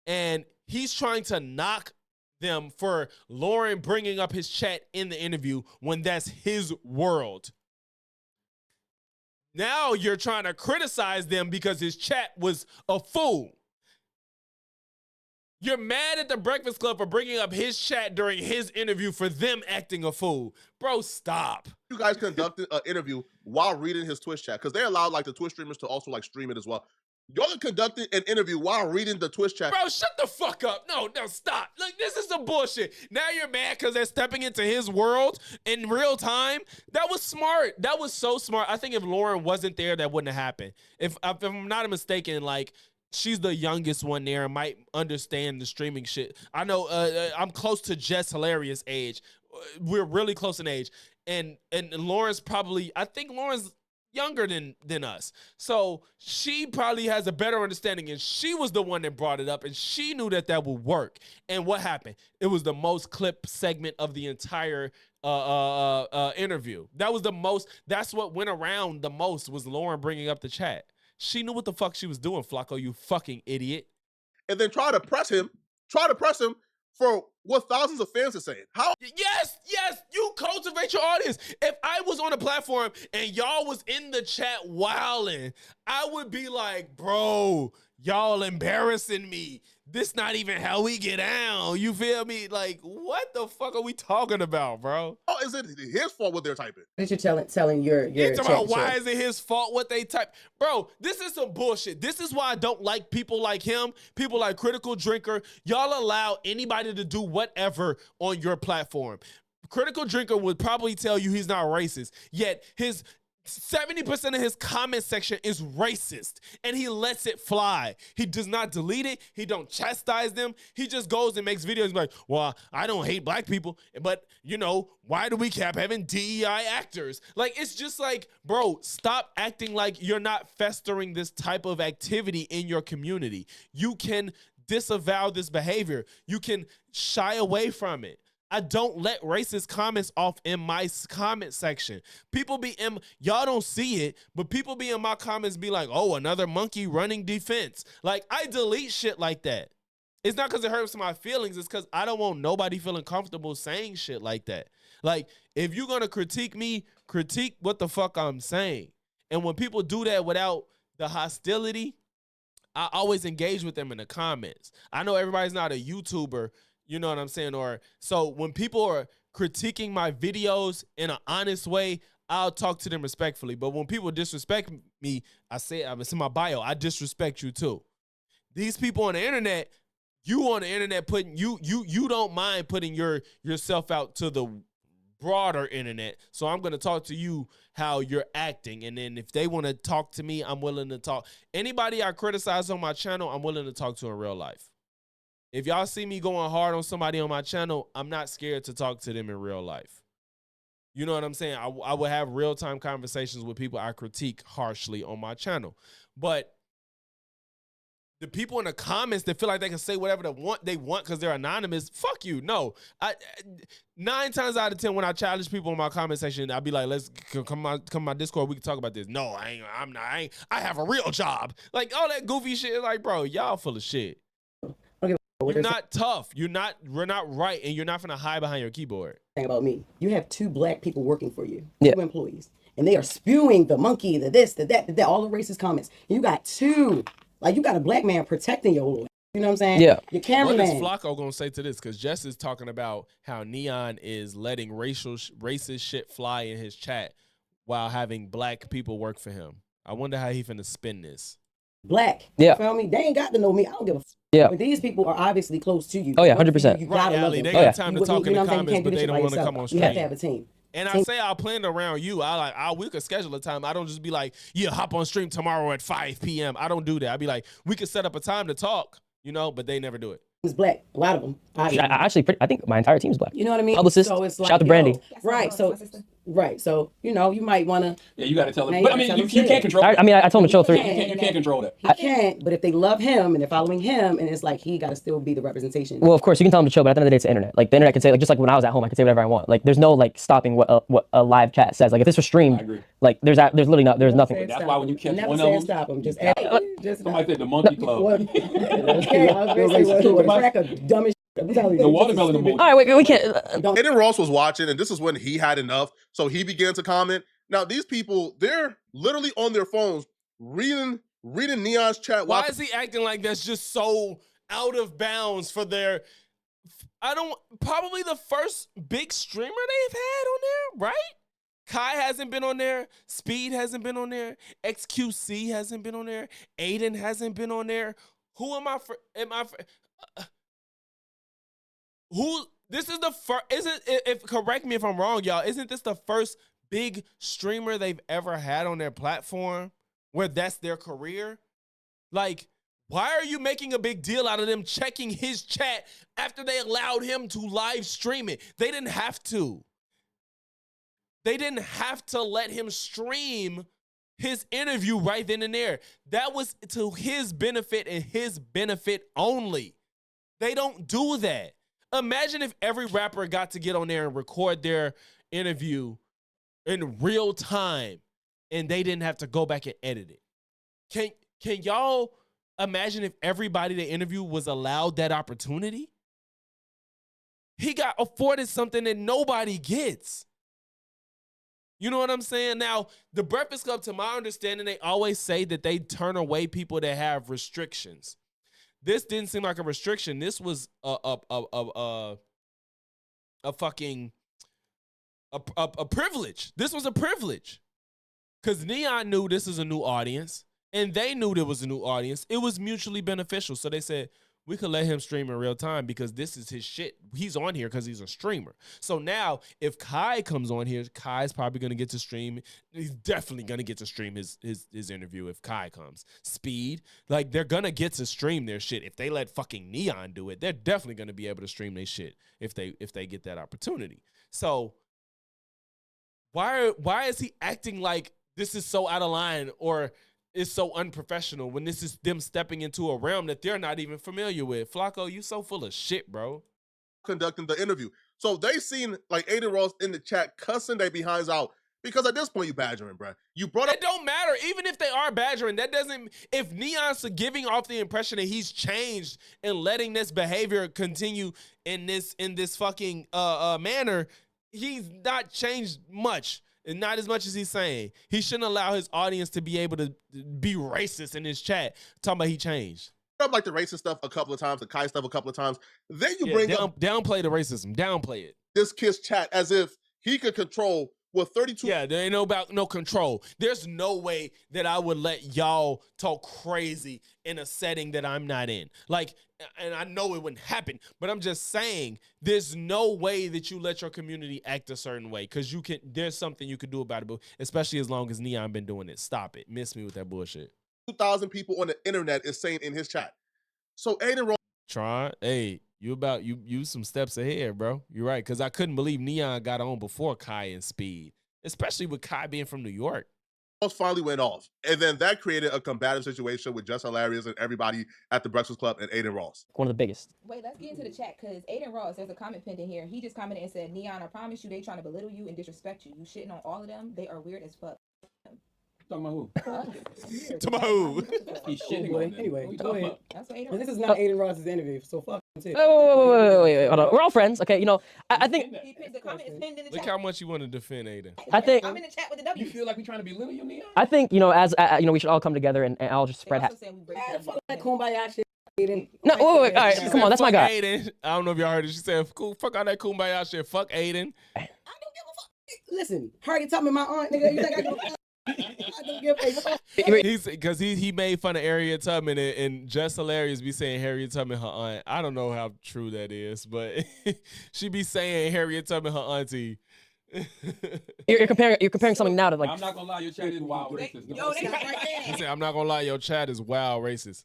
and he's trying to knock them for Lauren bringing up his chat in the interview when that's his world. Now you're trying to criticize them because his chat was a fool. You're mad at the Breakfast Club for bringing up his chat during his interview for them acting a fool. Bro, stop. You guys conducted an interview while reading his Twitch chat because they allowed like the Twitch streamers to also like stream it as well. Y'all conducted an interview while reading the Twitch chat. Bro, shut the fuck up. No, stop. Look, this is some bullshit. Now you're mad because they're stepping into his world in real time. That was smart. That was so smart. I think if Lauren wasn't there, that wouldn't have happened. If I'm not mistaken, like, she's the youngest one there and might understand the streaming shit. I know I'm close to Jess Hilarious age. We're really close in age. And Lauren's probably, I think Lauren's younger than us. So she probably has a better understanding, and she was the one that brought it up, and she knew that would work. And what happened? It was the most clipped segment of the entire interview. That was the most, that's what went around the most, was Lauren bringing up the chat. She knew what the fuck she was doing, Flakko, you fucking idiot. And then try to press him for what thousands of fans are saying. How? Yes, you cultivate your audience. If I was on a platform and y'all was in the chat wilding, I would be like, bro, y'all embarrassing me. This not even how we get down. You feel me? Like, what the fuck are we talking about, bro? Oh, is it his fault what they're typing? What you're telling your It's about why chat. is it his fault what they type? Bro, this is some bullshit. This is why I don't like people like him, people like Critical Drinker. Y'all allow anybody to do whatever on your platform. Critical Drinker would probably tell you he's not racist, yet his 70% of his comment section is racist, and he lets it fly. He does not delete it. He don't chastise them. He just goes and makes videos like, well, I don't hate black people, but, you know, why do we keep having DEI actors? Like, it's just like, bro, stop acting like you're not festering this type of activity in your community. You can disavow this behavior. You can shy away from it. I don't let racist comments off in my comment section. People be in, y'all don't see it, but people be in my comments be like, oh, another monkey running defense. Like, I delete shit like that. It's not because it hurts my feelings. It's because I don't want nobody feeling comfortable saying shit like that. Like, if you're going to critique me, critique what the fuck I'm saying. And when people do that without the hostility, I always engage with them in the comments. I know everybody's not a YouTuber, you know what I'm saying? Or so when people are critiquing my videos in an honest way, I'll talk to them respectfully. But when people disrespect me, I say, it's in my bio, I disrespect you too. These people on the internet, you on the internet putting you don't mind putting yourself out to the broader internet. So I'm gonna talk to you how you're acting. And then if they want to talk to me, I'm willing to talk. Anybody I criticize on my channel, I'm willing to talk to in real life. If y'all see me going hard on somebody on my channel, I'm not scared to talk to them in real life. You know what I'm saying? I would have real-time conversations with people I critique harshly on my channel. But the people in the comments that feel like they can say whatever they want because they're anonymous, fuck you. No. 9 times out of 10 when I challenge people in my comment section, I'll be like, let's come my Discord, we can talk about this. No, I have a real job. Like, all that goofy shit. Like, bro, y'all full of shit. You're not tough. We're not right, and you're not gonna hide behind your keyboard. Thing about me, you have 2 black people working for you, 2 employees, and they are spewing the monkey, the this, the that, all the racist comments. And you got 2, like you got a black man protecting your little, you know what I'm saying? Yeah. Your cameraman. What is Flakko gonna say to this? Because Jess is talking about how N3on is letting racist shit fly in his chat while having black people work for him. I wonder how he finna spin this. Black. Yeah. You feel me? They ain't got to know me. I don't give a yeah. But these people are obviously close to you. Oh yeah, 100%. You gotta love them. They got time to talk in the comments, but they don't want to come on stream. You have to have a team. And I say I planned around you. We could schedule a time. I don't just be like, yeah, hop on stream tomorrow at 5 p.m. I don't do that. I be like, we could set up a time to talk, you know, but they never do it. It's black. A lot of them. I think my entire team's black. You know what I mean? Publicist. So it's like, shout out to Brandy. Right. So, you know, you might want to. Yeah, you got to tell them. But I mean, you can't control that. I mean, I told him to chill 3. You can't control that. He can't, but if they love him and they're following him, and it's like he got to still be the representation. Well, of course, you can tell him to chill, but at the end of the day, it's the internet. Like, the internet can say, like, just like when I was at home, I could say whatever I want. Like, there's no, like, stopping what a live chat says. Like, if this was streamed, like, there's literally nothing. That's why when you catch one of them. Stop him. Just somebody said the monkey club. Okay, I was going to say, dumbest. The watermelon. All right, wait, we can't. N3on was watching, and this is when he had enough, so he began to comment. Now, these people, they're literally on their phones reading N3on's chat. Why is he acting like that's just so out of bounds for their... probably the first big streamer they've had on there, right? Kai hasn't been on there. Speed hasn't been on there. XQC hasn't been on there. Aiden hasn't been on there. Who am I for? This is the first, correct me if I'm wrong, y'all, isn't this the first big streamer they've ever had on their platform where that's their career? Like, why are you making a big deal out of them checking his chat after they allowed him to live stream it? They didn't have to. They didn't have to let him stream his interview right then and there. That was to his benefit and his benefit only. They don't do that. Imagine if every rapper got to get on there and record their interview in real time and they didn't have to go back and edit it. Can y'all imagine if everybody they interview was allowed that opportunity? He got afforded something that nobody gets. You know what I'm saying? Now, the Breakfast Club, to my understanding, they always say that they turn away people that have restrictions. This didn't seem like a restriction. This was a fucking a privilege. This was a privilege. Because N3on knew this is a new audience, and they knew there was a new audience. It was mutually beneficial. So they said, we could let him stream in real time because this is his shit. He's on here because he's a streamer. So now, if Kai comes on here, Kai's probably going to get to stream. He's definitely going to get to stream his interview if Kai comes. Speed, like, they're going to get to stream their shit. If they let fucking N3on do it, they're definitely going to be able to stream their shit if they get that opportunity. So why is he acting like this is so out of line or is so unprofessional when this is them stepping into a realm that they're not even familiar with? Flakko, you so full of shit, bro. Conducting the interview. So they seen like N3on in the chat cussing their behinds out because at this point you badgering, bro. You brought up. It don't matter. Even if they are badgering, that doesn't. If N3on's giving off the impression that he's changed and letting this behavior continue in this fucking manner, he's not changed much. And not as much as he's saying. He shouldn't allow his audience to be able to be racist in his chat, talking about he changed. Up like the racist stuff a couple of times, the Kai stuff a couple of times. Then you bring up downplay the racism, downplay it. This kid's chat as if he could control what 32. Yeah, there ain't no control. There's no way that I would let y'all talk crazy in a setting that I'm not in. Like, and I know it wouldn't happen, but I'm just saying there's no way that you let your community act a certain way because there's something you could do about it, especially as long as N3on been doing it. Stop it. Miss me with that bullshit. 2,000 people on the internet is saying in his chat. So N3on. Tron, hey, you some steps ahead, bro. You're right, because I couldn't believe N3on got on before Kai and Speed, especially with Kai being from New York. Finally went off, and then that created a combative situation with Just Hilarious and everybody at the Breakfast Club and N3on. One of the biggest. Wait, let's get into the chat because N3on, there's a comment pinned in here. He just commented and said, N3on, I promise you they trying to belittle you and disrespect you. You shitting on all of them. They are weird as fuck. Talking about who? Talking about who? He's shitting on them. Anyway, go ahead. That's what But this is not N3on's interview, so fuck him too. Wait, hold on. We're all friends, okay? You know, I think. The comment is pinned in the Look chat. how much you want to defend Aiden. I think. I'm in the chat with the W. You feel like we trying to belittle you, N3on? I think, you know, as you know, we should all come together and I'll just spread. Fuck that kumbaya shit. No, wait. All right, come on, that's my guy. Aiden. I don't know if y'all heard it. She said, fuck all that kumbaya shit. Fuck Aiden. I don't give a fuck. Listen, Harriet Tubman, my aunt, nigga. You think I give a fuck? I don't give a fuck. He's because he made fun of Harriet Tubman and Just Hilarious be saying Harriet Tubman her aunt. I don't know how true that is, but she be saying Harriet Tubman her auntie. You're comparing something now to like. I'm not gonna lie, your chat is wild racist. Yo, they right there. He said, I'm not gonna lie, your chat is wild racist.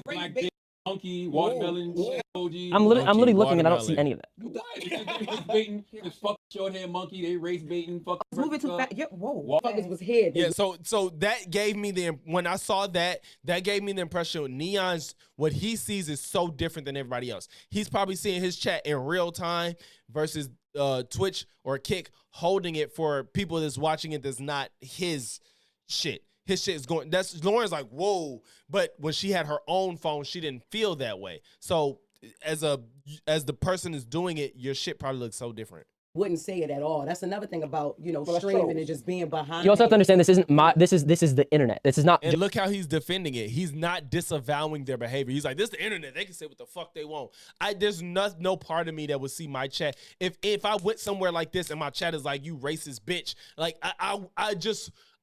Black dick, monkey, watermelon, emoji. I'm literally looking and I don't see any of that. It's baiting, this fucking short hair monkey, they race baiting, fucking. Moving too fast. Yeah, whoa. Motherfuckers was here. Yeah, so that gave me when I saw that gave me the impression N3on's what he sees is so different than everybody else. He's probably seeing his chat in real time versus Twitch or Kick holding it for people that's watching it that's not his shit. His shit is going. That's Lauren's like, whoa. But when she had her own phone, she didn't feel that way. So as the person is doing it, your shit probably looks so different. Wouldn't say it at all. That's another thing about, you know, streaming and just being behind. You also have to understand this isn't this is the internet. This is not. And look how he's defending it. He's not disavowing their behavior. He's like, this is the internet. They can say what the fuck they want. There's no part of me that would see my chat. If I went somewhere like this and my chat is like, you racist bitch. Like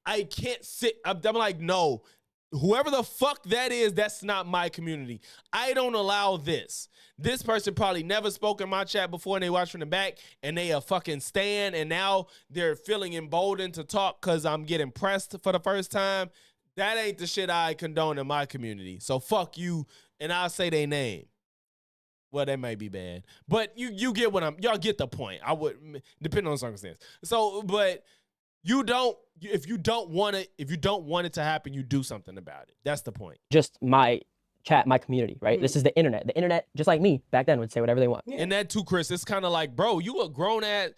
I can't sit. I'm like, no. Whoever the fuck that is, that's not my community. I don't allow this. This person probably never spoke in my chat before and they watch from the back and they a fucking stan and now they're feeling emboldened to talk because I'm getting pressed for the first time. That ain't the shit I condone in my community. So fuck you and I'll say their name. Well, that might be bad. But you get y'all get the point. I would, depending on the circumstance. So, but if you don't want it to happen, you do something about it. That's the point. Just my chat, my community, right? This is the internet. The internet, just like me back then, would say whatever they want. And that too, Chris, it's kind of like, bro, you a grown ass.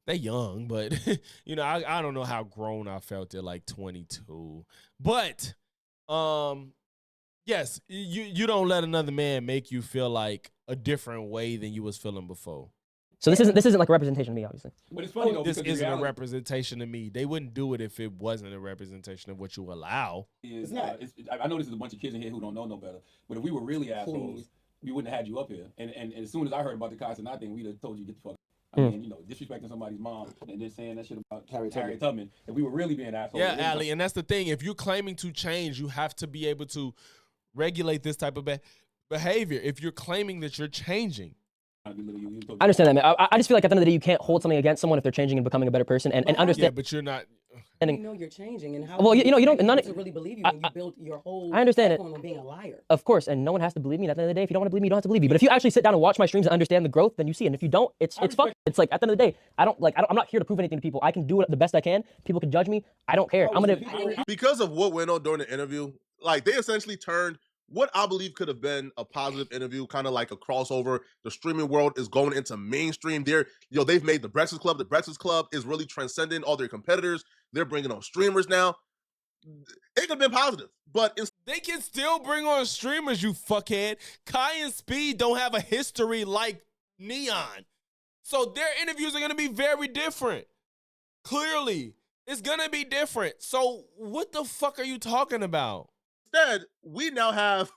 They young, but you know, I don't know how grown I felt at like 22. But yes, you don't let another man make you feel like a different way than you was feeling before. So this isn't like a representation of me, obviously. But it's funny though, This because isn't a representation of me. They wouldn't do it if it wasn't a representation of what you allow. It's not. I know this is a bunch of kids in here who don't know no better. But if we were really assholes, we wouldn't have had you up here. And as soon as I heard about the Kai Cenat thing, we'd have told you get the fuck. I mean, you know, disrespecting somebody's mom and then saying that shit about Harriet Tubman. If we were really being assholes. Yeah, Ali, and that's the thing. If you're claiming to change, you have to be able to regulate this type of behavior. If you're claiming that you're changing. I understand that, man. I just feel like at the end of the day, you can't hold something against someone if they're changing and becoming a better person, and understand. Yeah, but you're not. You know you're changing, and how? Well, you know, you don't. None to really believe you when you build your whole. I understand it. On being a liar. Of course, and no one has to believe me. At the end of the day, if you don't want to believe me, you don't have to believe me. But if you actually sit down and watch my streams and understand the growth, then you see. And if you don't, it's fuck. It's like at the end of the day, I'm not here to prove anything to people. I can do it the best I can. People can judge me. I don't care. I'm gonna. Because of what went on during the interview, like they essentially turned what I believe could have been a positive interview, kind of like a crossover. The streaming world is going into mainstream. They've made the Breakfast Club. The Breakfast Club is really transcending all their competitors. They're bringing on streamers now. It could have been positive, but they can still bring on streamers, you fuckhead. Kai and Speed don't have a history like N3on. So their interviews are going to be very different. Clearly, it's going to be different. So what the fuck are you talking about? Instead, we now have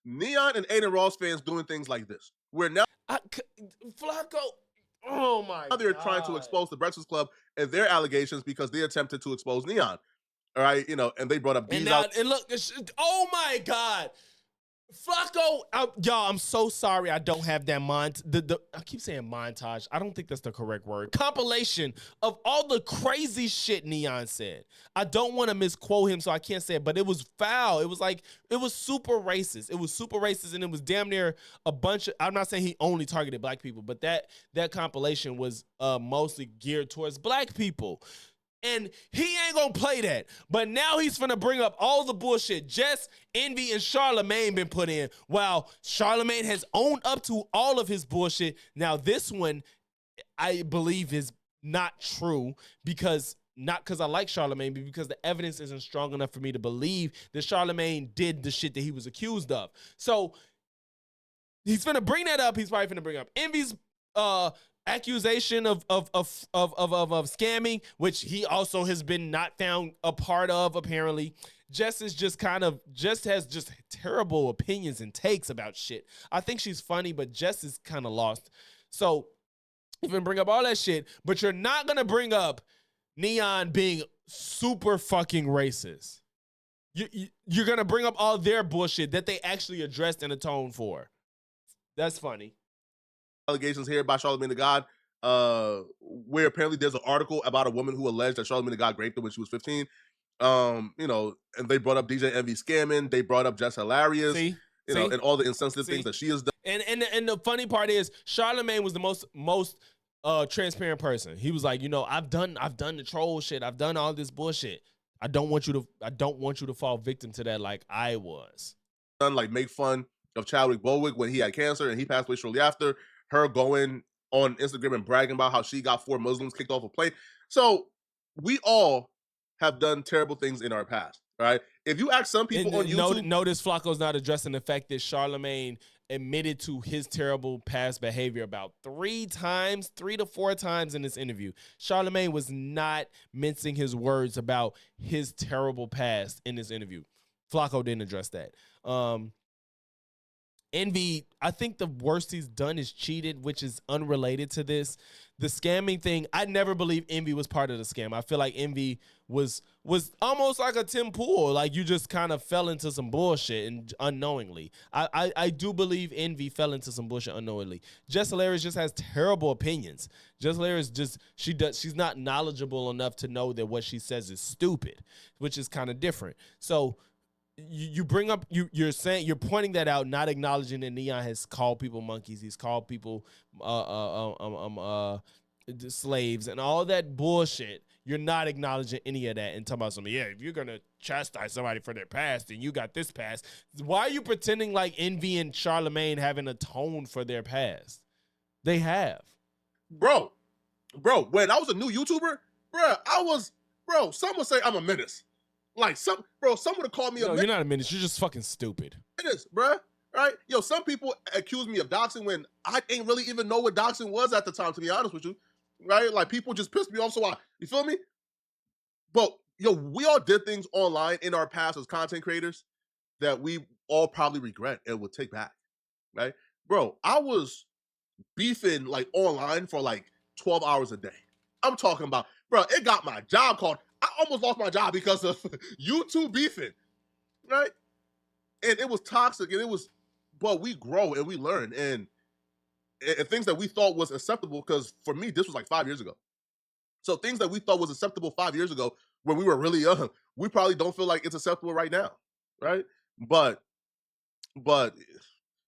N3on and N3on fans doing things like this. We're now Flakko. Oh my God. Now they're trying to expose the Breakfast Club and their allegations because they attempted to expose N3on. All right, you know, and they brought up and look, oh my God. Flakko, y'all, I'm so sorry I don't have that I keep saying montage. I don't think that's the correct word. Compilation of all the crazy shit N3on said. I don't want to misquote him, so I can't say it, but it was foul. It was super racist. It was super racist, and it was damn near a bunch of, I'm not saying he only targeted black people, but that compilation was mostly geared towards black people. And he ain't gonna play that. But now he's finna bring up all the bullshit Jess, Envy, and Charlamagne been put in. While Charlamagne has owned up to all of his bullshit. Now this one, I believe is not true not because I like Charlamagne, but because the evidence isn't strong enough for me to believe that Charlamagne did the shit that he was accused of. So he's finna bring that up. He's probably finna bring up Envy's accusation of scamming, which he also has been not found a part of, apparently. Jess has just terrible opinions and takes about shit. I think she's funny, but Jess is kind of lost. So you're gonna bring up all that shit, but you're not gonna bring up N3on being super fucking racist. You're gonna bring up all their bullshit that they actually addressed and atoned for. That's funny. Allegations here by Charlamagne the God, where apparently there's an article about a woman who alleged that Charlamagne the God raped her when she was 15. You know, and they brought up DJ Envy scamming. They brought up Jess Hilarious. You know, and all the insensitive things that she has done. And the funny part is Charlamagne was the most transparent person. He was like, you know, I've done the troll shit. I've done all this bullshit. I don't want you to fall victim to that like I was. Like make fun of Chadwick Boseman when he had cancer and he passed away shortly after. Her going on Instagram and bragging about how she got 4 Muslims kicked off a plane. So we all have done terrible things in our past, right? If you ask some people on YouTube... Notice Flakko's not addressing the fact that Charlamagne admitted to his terrible past behavior about 3 to 4 times in this interview. Charlamagne was not mincing his words about his terrible past in this interview. Flakko didn't address that. Envy, I think the worst he's done is cheated, which is unrelated to this. The scamming thing, I never believed Envy was part of the scam. I feel like Envy was almost like a Tim Pool. Like you just kind of fell into some bullshit and unknowingly. I do believe Envy fell into some bullshit unknowingly. Jess Hilarious just has terrible opinions. Jess Hilarious she's not knowledgeable enough to know that what she says is stupid, which is kind of different. So you bring up you're pointing that out, not acknowledging that N3on has called people monkeys. He's called people slaves and all that bullshit. You're not acknowledging any of that and talking about something. Yeah, if you're gonna chastise somebody for their past and you got this past, why are you pretending like Envy and Charlamagne haven't atoned for their past? They have. Bro, when I was a new YouTuber, some would say I'm a menace. Like some would have called me a menace. You're not a menace. You're just fucking stupid. Menace, bro. right? Yo, some people accuse me of doxing when I ain't really even know what doxing was at the time, to be honest with you, right? Like, people just pissed me off, so you feel me? But, yo, we all did things online in our past as content creators that we all probably regret and would take back, right? Bro, I was beefing, like, online for, like, 12 hours a day. I'm talking about, bro, it got my job called. I almost lost my job because of YouTube beefing, right? And it was toxic, and it was, but we grow and we learn, and things that we thought was acceptable, because for me, this was like 5 years ago. So things that we thought was acceptable 5 years ago when we were really young, we probably don't feel like it's acceptable right now, right? But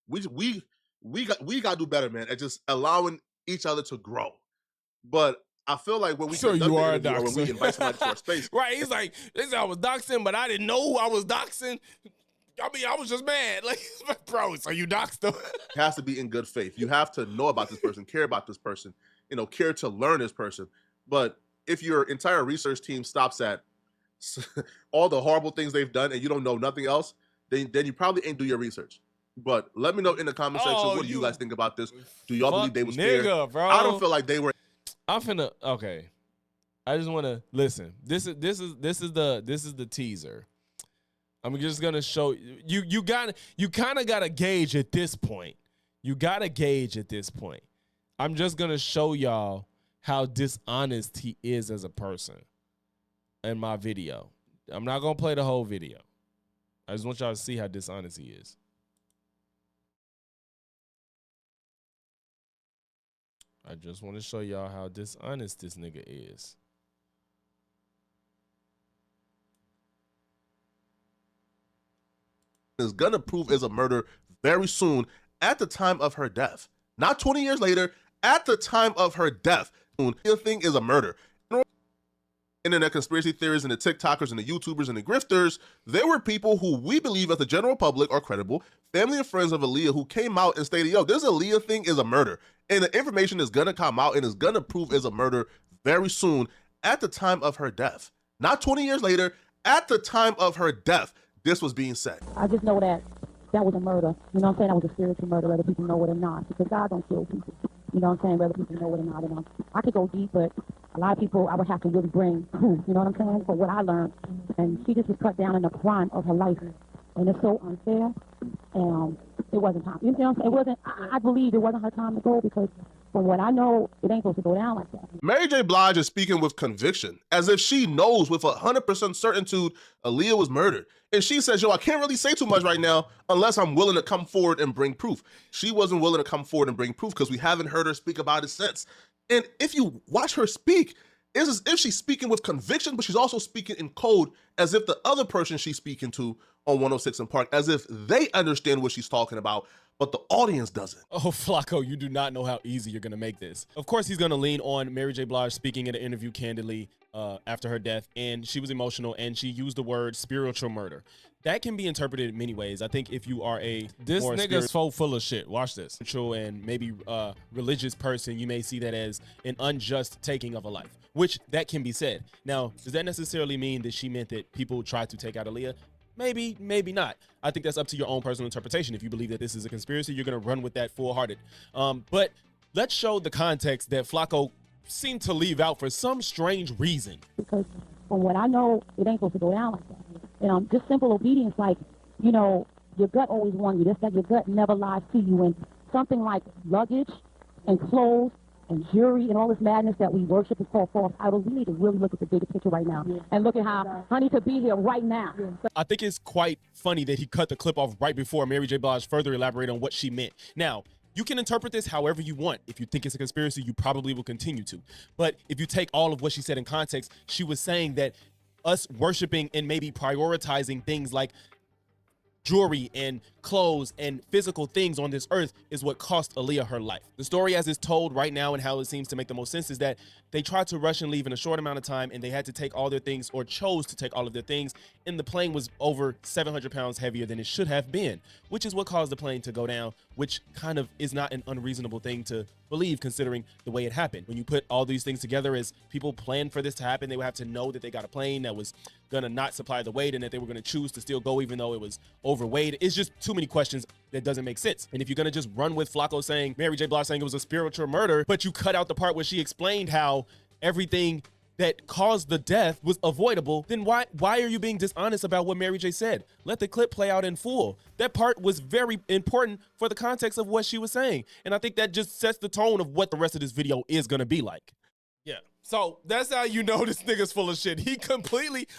we got to do better, man, at just allowing each other to grow. But I feel like when we so you are a interview, or when we doxer. invite somebody to our space, Right? He's like, this I was doxing, but I didn't know who I was doxing. I mean, I was just mad. Like, bro, so you doxed them. It has to be in good faith. You have to know about this person, care about this person, care to learn this person. But if your entire research team stops at all the horrible things they've done and you don't know nothing else, then you probably ain't do your research. But let me know in the comment section, what do you guys think about this? Do y'all believe they was fair? Bro. I don't feel like they were. Okay. I just want to listen. This is the teaser. I'm just gonna show you. You kind of gotta gauge at this point. I'm just gonna show y'all how dishonest he is as a person in my video. I'm not gonna play the whole video. I just want y'all to see how dishonest he is. I just want to show y'all how dishonest this nigga is. Is gonna prove is a murder very soon at the time of her death. Not 20 years later, at the time of her death. The thing is a murder. Internet conspiracy theories and the TikTokers and the YouTubers and the grifters, there were people who we believe as the general public are credible, family and friends of Aaliyah, who came out and stated, yo, this Aaliyah thing is a murder. And the information is gonna come out and is gonna prove is a murder very soon at the time of her death. Not 20 years later, at the time of her death, this was being said. I just know that was a murder. You know what I'm saying? That was a spiritual murder, whether people know it or not. Because God don't kill people. You know what I'm saying? Whether people know it or not. And I could go deep, but a lot of people I would have to really bring proof. You know what I'm saying? For what I learned. And she just was cut down in the prime of her life. And it's so unfair. And it wasn't time. You know what I'm saying? It wasn't, I believe it wasn't her time to go, because from what I know, it ain't supposed to go down like that. Mary J. Blige is speaking with conviction, as if she knows with 100% certitude Aaliyah was murdered. And she says, yo, I can't really say too much right now unless I'm willing to come forward and bring proof. She wasn't willing to come forward and bring proof because we haven't heard her speak about it since. And if you watch her speak, it's as if she's speaking with conviction, but she's also speaking in code, as if the other person she's speaking to on 106 in Park, as if they understand what she's talking about, but the audience doesn't. Oh, Flakko, you do not know how easy you're going to make this. Of course, he's going to lean on Mary J. Blige speaking in an interview candidly after her death, and she was emotional, and she used the word spiritual murder. That can be interpreted in many ways. I think if you are this nigga's so full of shit. Watch this. And maybe religious person, you may see that as an unjust taking of a life, which that can be said. Now, does that necessarily mean that she meant that people tried to take out Aaliyah? Maybe, maybe not. I think that's up to your own personal interpretation. If you believe that this is a conspiracy, you're going to run with that full-hearted. But let's show the context that Flakko seemed to leave out for some strange reason. Because from what I know, it ain't supposed to go down like that. And just simple obedience, like, you know, your gut always warned you. That's that your gut never lies to you. And something like luggage and clothes and jewelry and all this madness that we worship is called false idols. We need to really look at the bigger picture right now and look at how Honey could be here right now. I think it's quite funny that he cut the clip off right before Mary J. Blige further elaborated on what she meant. Now, you can interpret this however you want. If you think it's a conspiracy, you probably will continue to. But if you take all of what she said in context, she was saying that us worshiping and maybe prioritizing things like jewelry and clothes and physical things on this earth is what cost Aaliyah her life. The story as it's told right now and how it seems to make the most sense is that they tried to rush and leave in a short amount of time, and they had to take all their things, or chose to take all of their things, and the plane was over 700 pounds heavier than it should have been, which is what caused the plane to go down, which kind of is not an unreasonable thing to believe considering the way it happened. When you put all these things together, as people planned for this to happen, they would have to know that they got a plane that was gonna not supply the weight and that they were gonna choose to still go even though it was overweight. It's just too many questions that doesn't make sense. And if you're gonna just run with Flakko saying, Mary J. Blige saying it was a spiritual murder, but you cut out the part where she explained how everything that caused the death was avoidable, then why are you being dishonest about what Mary J said? Let the clip play out in full. That part was very important for the context of what she was saying. And I think that just sets the tone of what the rest of this video is gonna be like. Yeah. So that's how you know this nigga's full of shit.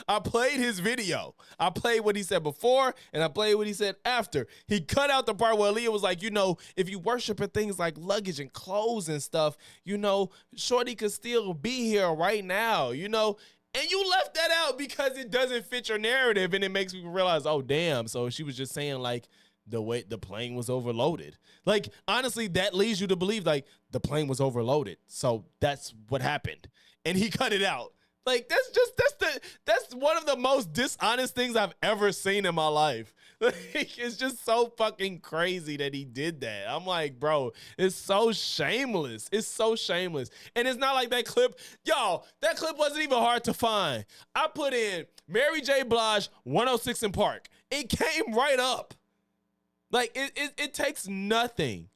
I played his video. I played what he said before and I played what he said after. He cut out the part where Aaliyah was like, you know, if you worship at things like luggage and clothes and stuff, you know, Shorty could still be here right now, you know? And you left that out because it doesn't fit your narrative and it makes me realize, oh, damn. So she was just saying like, the way the plane was overloaded. Like, honestly, that leads you to believe like the plane was overloaded. So that's what happened. And he cut it out. Like, that's one of the most dishonest things I've ever seen in my life. Like, it's just so fucking crazy that he did that. I'm like, bro, it's so shameless. It's so shameless. And it's not like that clip, y'all, that clip wasn't even hard to find. I put in Mary J. Blige 106 in Park. It came right up. Like, it takes nothing.